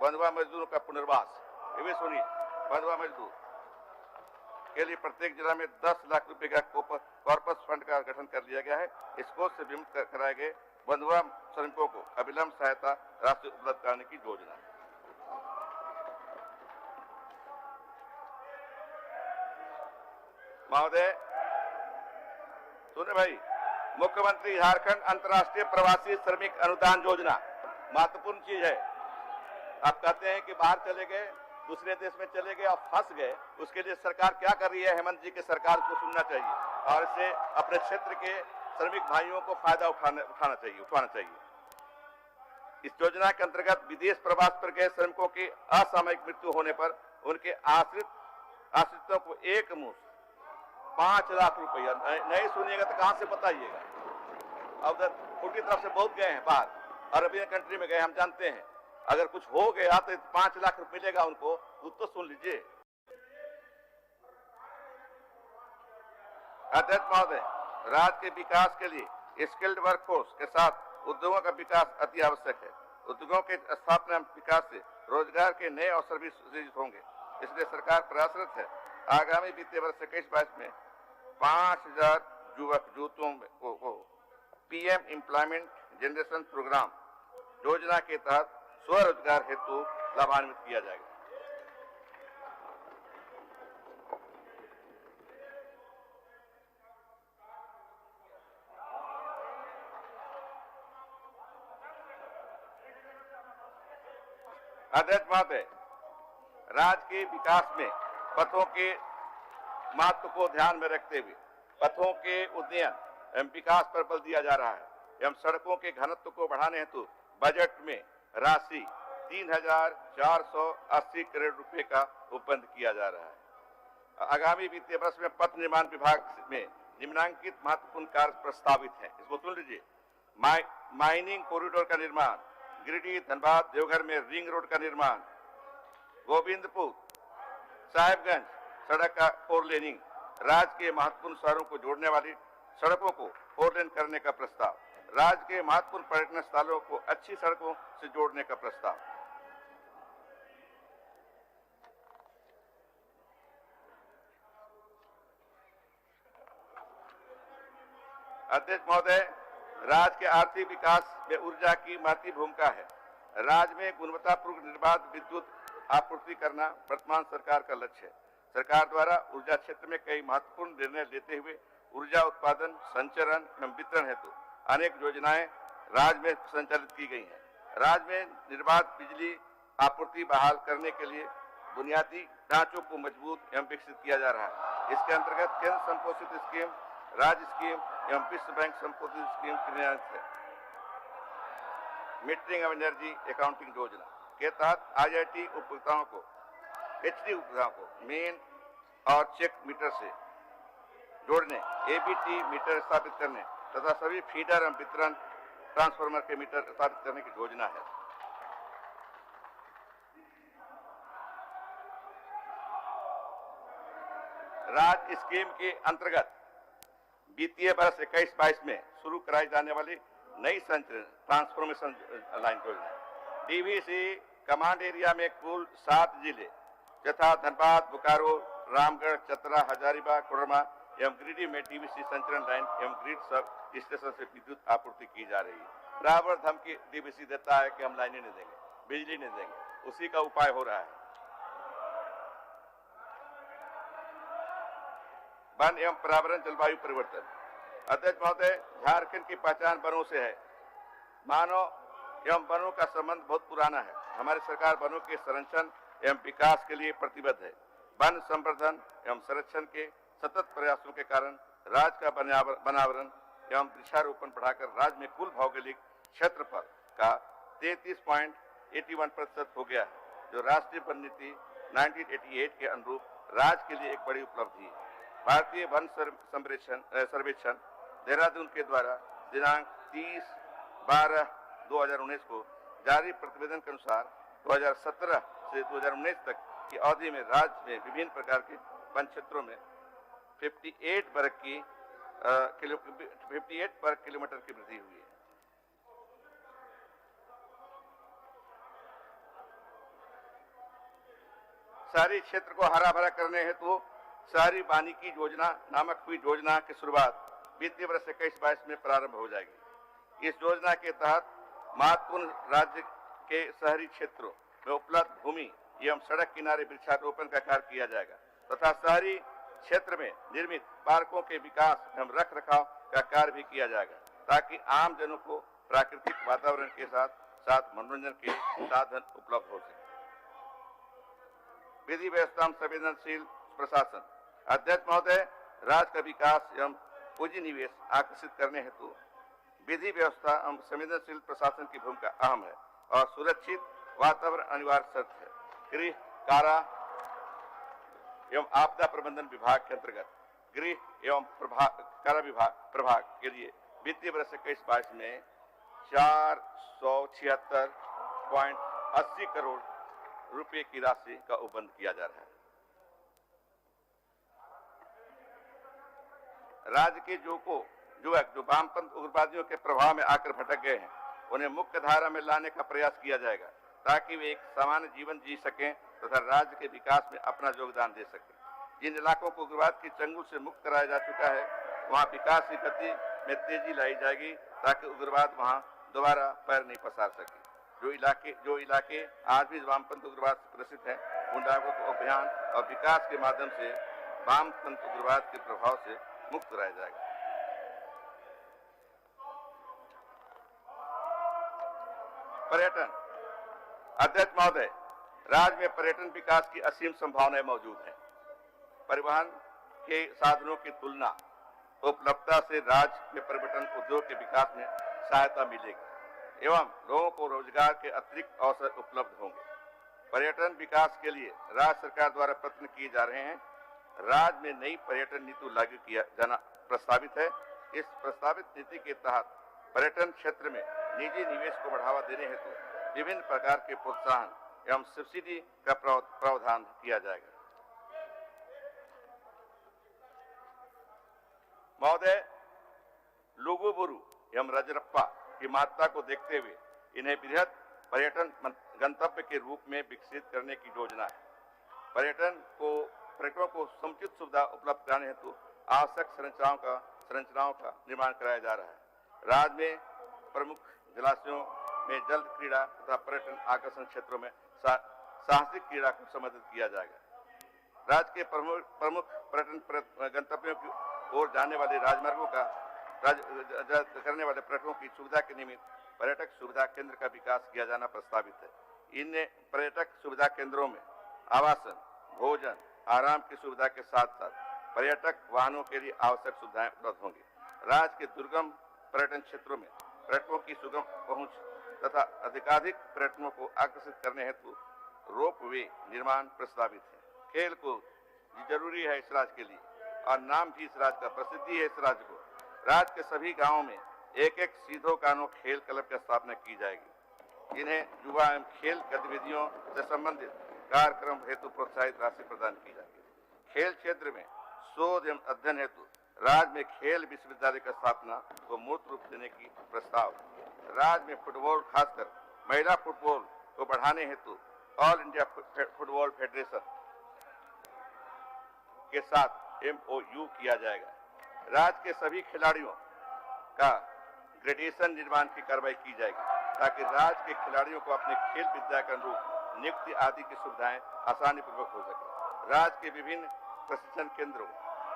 बंधुआ मजदूरों का पुनर्वास, ये भी सुनिए, बंधुआ मजदूर के लिए प्रत्येक जिला में 10 लाख रुपए का कॉर्पस फंड का गठन कर लिया गया है। इस कोष से विमुक्त कराए गए बंधुआ श्रमिकों को अविलंब सहायता राशि उपलब्ध कराने की योजना है। महोदय सुने भाई, मुख्यमंत्री झारखंड अंतर्राष्ट्रीय प्रवासी श्रमिक अनुदान योजना महत्वपूर्ण चीज है। आप कहते हैं कि बाहर चले गए, दूसरे देश में चले गए और फंस गए, उसके लिए सरकार क्या कर रही है? हेमंत जी की सरकार को सुनना चाहिए और इससे अपने क्षेत्र के श्रमिक भाइयों को फायदा उठाना चाहिए। इस योजना के अंतर्गत विदेश प्रवास पर गए श्रमिकों की असामयिक मृत्यु होने पर उनके आश्रितों को एक मुश्त 5 लाख रुपया, नहीं सुनिएगा तो कहां से बताइएगा। अब उनकी तरफ से बहुत गए हैं बाहर, अरबियन कंट्री में गए, हम जानते हैं। अगर कुछ हो गया तो 5 लाख रुपए मिलेगा उनको, तो सुन लीजिए। अध्यक्ष महोदय, राज्य के विकास के लिए स्किल्ड वर्कफोर्स के साथ उद्योगों का विकास अति आवश्यक है। उद्योगों के स्थापना एवं विकास से रोजगार के नए अवसर भी सृजित होंगे, इसलिए सरकार प्रयासरत है आगामी वित्तीय वर्ष 21-22 में 5000 युवक युवतियों को PM एम्प्लॉयमेंट जनरेशन प्रोग्राम योजना के तहत स्वरोजगार हेतु लाभान्वित किया जाएगा। अध्यक्ष महोदय, राज्य के विकास में पथों के महत्व को ध्यान में रखते हुए पथों के उन्नयन एवं विकास पर बल दिया जा रहा है एवं सड़कों के घनत्व को बढ़ाने हेतु बजट में राशि 3480 करोड़ रुपए का उपबंध किया जा रहा है। आगामी वित्तीय वर्ष में पथ निर्माण विभाग में निम्नांकित महत्वपूर्ण कार्य प्रस्तावित हैं, इसको सुन लीजिए। माइनिंग कॉरिडोर का निर्माण, गिरिडीह धनबाद देवघर में रिंग रोड का निर्माण, गोविंदपुर साहेबगंज सड़क का 4 लेनिंग, राज्य के महत्वपूर्ण शहरों को जोड़ने वाली सड़कों को 4 लेन करने का प्रस्ताव, राज्य के महत्वपूर्ण पर्यटन स्थलों को अच्छी सड़कों से जोड़ने का प्रस्ताव। अध्यक्ष महोदय, राज्य के आर्थिक विकास में ऊर्जा की महत्वपूर्ण भूमिका है। राज्य में गुणवत्तापूर्ण निर्बाध विद्युत आपूर्ति करना वर्तमान सरकार का लक्ष्य है। सरकार द्वारा ऊर्जा क्षेत्र में कई महत्वपूर्ण निर्णय लेते हुए ऊर्जा उत्पादन, संचरण एवं वितरण हेतु अनेक योजनाएं राज्य में संचालित की गई हैं। राज्य में निर्बाध बिजली आपूर्ति बहाल करने के लिए बुनियादी ढांचों को मजबूत एवं विकसित किया जा रहा है। इसके अंतर्गत केंद्र संपोषित स्कीम, राज्य स्कीम एवं विश्व बैंक संपोषित स्कीम क्रियान्वित है। मीटरिंग एवं एनर्जी अकाउंटिंग योजना के तहत IIT उपभोक्ताओं को एचडी उपग्रहों को मेन और चेक मीटर से जोड़ने, एबीटी मीटर स्थापित करने तथा सभी फीडर एवं वितरण ट्रांसफार्मर के मीटर स्थापित करने की योजना है। राज्य स्कीम के अंतर्गत वित्तीय वर्ष 21-22 में शुरू कराई जाने वाली नई संचरण ट्रांसफॉर्मेशन लाइन योजना, डीवीसी कमांड एरिया में कुल 7 जिले यथा धनबाद, बोकारो, रामगढ़, चतरा, हजारीबाग, कोडरमा एवं गिरिडीह में डीवीसी संचरण लाइन एवं ग्रिड सब स्टेशन से विद्युत आपूर्ति की जा रही है। बराबर धमकी डीवीसी देता है कि हम लाइनें नहीं देंगे, बिजली नहीं देंगे, उसी का उपाय हो रहा है। वन एवं पर्यावरण जलवायु परिवर्तन, अध्यक्ष महोदय, झारखंड की पहचान वनों से है। मानव एवं वनों का संबंध बहुत पुराना है। हमारी सरकार वनों के संरक्षण एवं विकास के लिए प्रतिबद्ध है। वन संवर्धन एवं संरक्षण के सतत प्रयासों के कारण राज्य का वनावरण एवं वृक्षारोपण बढ़ाकर राज्य में कुल भौगोलिक क्षेत्रफल का 33.81% हो गया है, जो राष्ट्रीय वन नीति 1988 के अनुरूप राज्य के लिए एक बड़ी उपलब्धि है। भारतीय वन सर्वेक्षण देहरादून के द्वारा दिनांक 30/12/2019 को जारी प्रतिवेदन के अनुसार 2017 से 2019 तक की अवधि में राज्य में विभिन्न प्रकार के वन क्षेत्रों में 58 वर्ग किलोमीटर की वृद्धि हुई है। शहरी क्षेत्र को हरा भरा करने हेतु शहरी वानिकी योजना नामक हुई योजना की शुरुआत वित्तीय वर्ष 21-22 में प्रारंभ हो जाएगी। इस योजना के तहत महत्वपूर्ण राज्य के शहरी क्षेत्रों में उपलब्ध भूमि एवं सड़क किनारे वृक्षारोपण का कार्य किया जाएगा तथा शहरी क्षेत्र में निर्मित पार्कों के विकास एवं रख रखाव का कार्य भी किया जाएगा, ताकि आम जनों को प्राकृतिक वातावरण के साथ साथ मनोरंजन के साधन उपलब्ध हो सके। विधि व्यवस्था में संवेदनशील प्रशासन, अध्यक्ष महोदय, राज्य का विकास एवं पूंजी निवेश आकर्षित करने हेतु विधि व्यवस्था एवं संवेदनशील प्रशासन की भूमिका अहम है और सुरक्षित वातावरण अनिवार्य शर्त है। गृह, कारा एवं आपदा प्रबंधन विभाग के अंतर्गत गृह एवं कारा विभाग प्रभाग के लिए वित्तीय वर्ष 21-22 में 476.80 करोड़ रुपए की राशि का उपबंध किया जा रहा है। राज्य के युवक जो वामपंथ उग्रवादियों के प्रभाव में आकर भटक गए हैं, उन्हें मुख्य धारा में लाने का प्रयास किया जाएगा, ताकि वे एक सामान्य जीवन जी सकें तथा राज्य के विकास में अपना योगदान दे सकें। जिन इलाकों को उग्रवाद की चंगुल से मुक्त कराया जा चुका है, वहां विकास की गति में तेजी लाई जाएगी, ताकि उग्रवाद वहां दोबारा पैर नहीं पसार सके। जो इलाके आज भी वामपंथ उग्रवाद से ग्रसित हैं, उन इलाकों को अभियान और विकास के माध्यम से वामपंथ उग्रवाद के प्रभाव से मुक्त कराया जाएगा। पर्यटन, अध्यक्ष महोदय, राज्य में पर्यटन विकास की असीम संभावनाएं मौजूद हैं। परिवहन के साधनों की तुलना उपलब्धता से राज्य में पर्यटन उद्योग के विकास में सहायता मिलेगी एवं लोगों को रोजगार के अतिरिक्त अवसर उपलब्ध होंगे। पर्यटन विकास के लिए राज्य सरकार द्वारा प्रयत्न किए जा रहे हैं। राज्य में नई पर्यटन नीति लागू किया जाना प्रस्तावित है। इस प्रस्तावित नीति के तहत पर्यटन क्षेत्र में निजी निवेश को बढ़ावा देने हेतु विभिन्न प्रकार के प्रोत्साहन एवं सब्सिडी का प्रावधान किया जाएगा। महोदय, लुगुबुरु एवं रजरप्पा की महत्ता को देखते हुए इन्हें बृहद पर्यटन गंतव्य के रूप में विकसित करने की योजना है। पर्यटकों को समुचित सुविधा उपलब्ध कराने हेतु आवश्यक संरचनाओं का निर्माण कराया जा रहा है। राज्य में प्रमुख जलाशयों में जल क्रीड़ा तथा पर्यटन आकर्षण क्षेत्रों में साहसिक क्रीड़ा को समर्थित किया जाएगा। राज्य के प्रमुख पर्यटन गंतव्यों की ओर जाने वाले राजमार्गों का करने वाले पर्यटकों की सुविधा के निमित्त पर्यटक सुविधा केंद्र का विकास किया जाना प्रस्तावित है। इन पर्यटक सुविधा केंद्रों में आवासन, भोजन, आराम की सुविधा के साथ साथ पर्यटक वाहनों के लिए आवश्यक सुविधाएं उपलब्ध होंगी। राज्य के दुर्गम पर्यटन क्षेत्रों में पर्यटकों की सुगम पहुंच तथा अधिकाधिक पर्यटकों को आकर्षित करने हेतु रोपवे निर्माण प्रस्तावित है। खेल कूद जरूरी है इस राज्य के लिए और नाम भी इस राज्य का, प्रसिद्धि है इस राज्य को। राज्य के सभी गांवों में एक एक सीधो कानो खेल क्लब की स्थापना की जाएगी, जिन्हें युवा एवं खेल गतिविधियों से संबंधित कार्यक्रम हेतु प्रोत्साहित राशि प्रदान की जाएगी। खेल क्षेत्र में शोध एवं अध्ययन हेतु राज्य में खेल विश्वविद्यालय की स्थापना को मूर्त रूप देने की प्रस्ताव। राज्य में फुटबॉल, खासकर महिला फुटबॉल को बढ़ाने हेतु ऑल इंडिया फुटबॉल फेडरेशन के साथ MOU किया जाएगा। राज्य के सभी खिलाड़ियों का ग्रेजुएशन निर्माण की कार्रवाई की जाएगी, ताकि राज्य के खिलाड़ियों को अपने खेल विद्या के अनुरूप नियुक्ति आदि की सुविधाएं आसानी पूर्वक हो सके। राज्य के विभिन्न प्रशिक्षण केंद्रों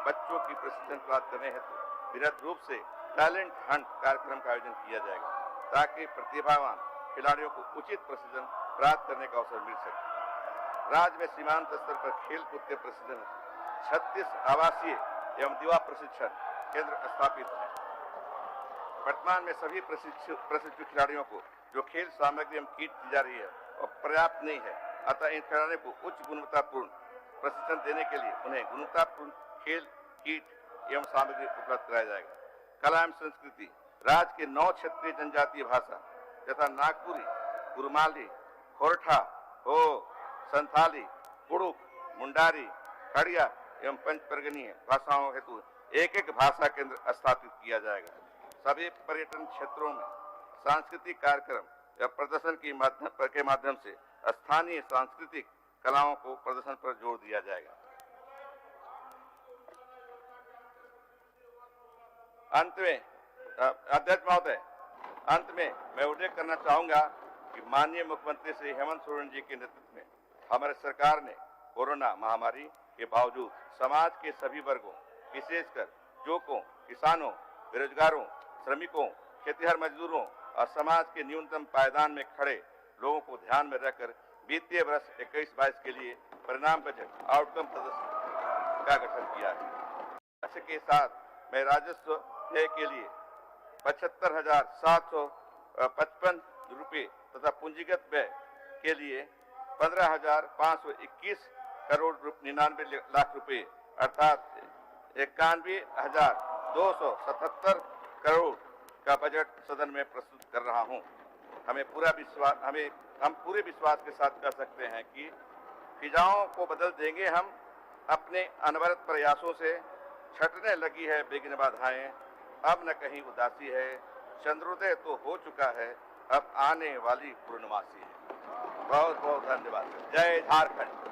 बच्चों की प्रशिक्षण प्राप्त करने हेतु वृहद रूप से टैलेंट हंट कार्यक्रम का आयोजन किया जाएगा, ताकि प्रतिभावान खिलाड़ियों को उचित प्रशिक्षण प्राप्त करने का अवसर मिल सके। राज्य में सीमांत स्तर पर खेल कूद के प्रशिक्षण 36 आवासीय एवं युवा प्रशिक्षण केंद्र स्थापित हैं। वर्तमान में सभी प्रशिक्षित खिलाड़ियों को जो खेल सामग्री एवं किट दी जा रही है और पर्याप्त नहीं है, अतः इन खिलाड़ियों को उच्च गुणवत्तापूर्ण प्रशिक्षण देने के लिए उन्हें गुणवत्तापूर्ण खेल किट एवं सामग्री उपलब्ध कराया जाएगा। कला एवं संस्कृति राज्य के 9 क्षेत्रीय जनजातीय भाषा तथा नागपुरी, कुरुमाली, खोरठा, हो, संथाली, कुड़ुक, मुंडारी, खड़िया एवं पंचपर्गनीय भाषाओं हेतु एक एक भाषा केंद्र स्थापित किया जाएगा। सभी पर्यटन क्षेत्रों में सांस्कृतिक कार्यक्रम या प्रदर्शन के माध्यम से स्थानीय सांस्कृतिक कलाओं को प्रदर्शन पर जोर दिया जाएगा। अंत में अध्यक्ष महोदय, अंत में मैं उल्लेख करना चाहूंगा कि माननीय मुख्यमंत्री श्री हेमंत सोरेन जी के नेतृत्व में हमारी सरकार ने कोरोना महामारी के बावजूद समाज के सभी वर्गों, विशेषकर युवकों, किसानों, बेरोजगारों, श्रमिकों, खेतिहर मजदूरों और समाज के न्यूनतम पायदान में खड़े लोगों को ध्यान में रखकर वित्तीय वर्ष 21-22 के लिए परिणाम बजट आउटकम प्रदर्शन का गठन किया है। इसके साथ मैं राजस्व व्यय के लिए 75,755 रुपये तथा पूंजीगत व्यय के लिए 15,521 करोड़ 99 लाख रुपए अर्थात 91,277 करोड़ का बजट सदन में प्रस्तुत कर रहा हूं। हम पूरे विश्वास के साथ कह सकते हैं कि फिजाओं को बदल देंगे हम अपने अनवरत प्रयासों से। छटने लगी है विघ्न बाधाएं, अब न कहीं उदासी है, चंद्रोदय तो हो चुका है, अब आने वाली पूर्णमासी है। बहुत बहुत धन्यवाद। जय झारखंड।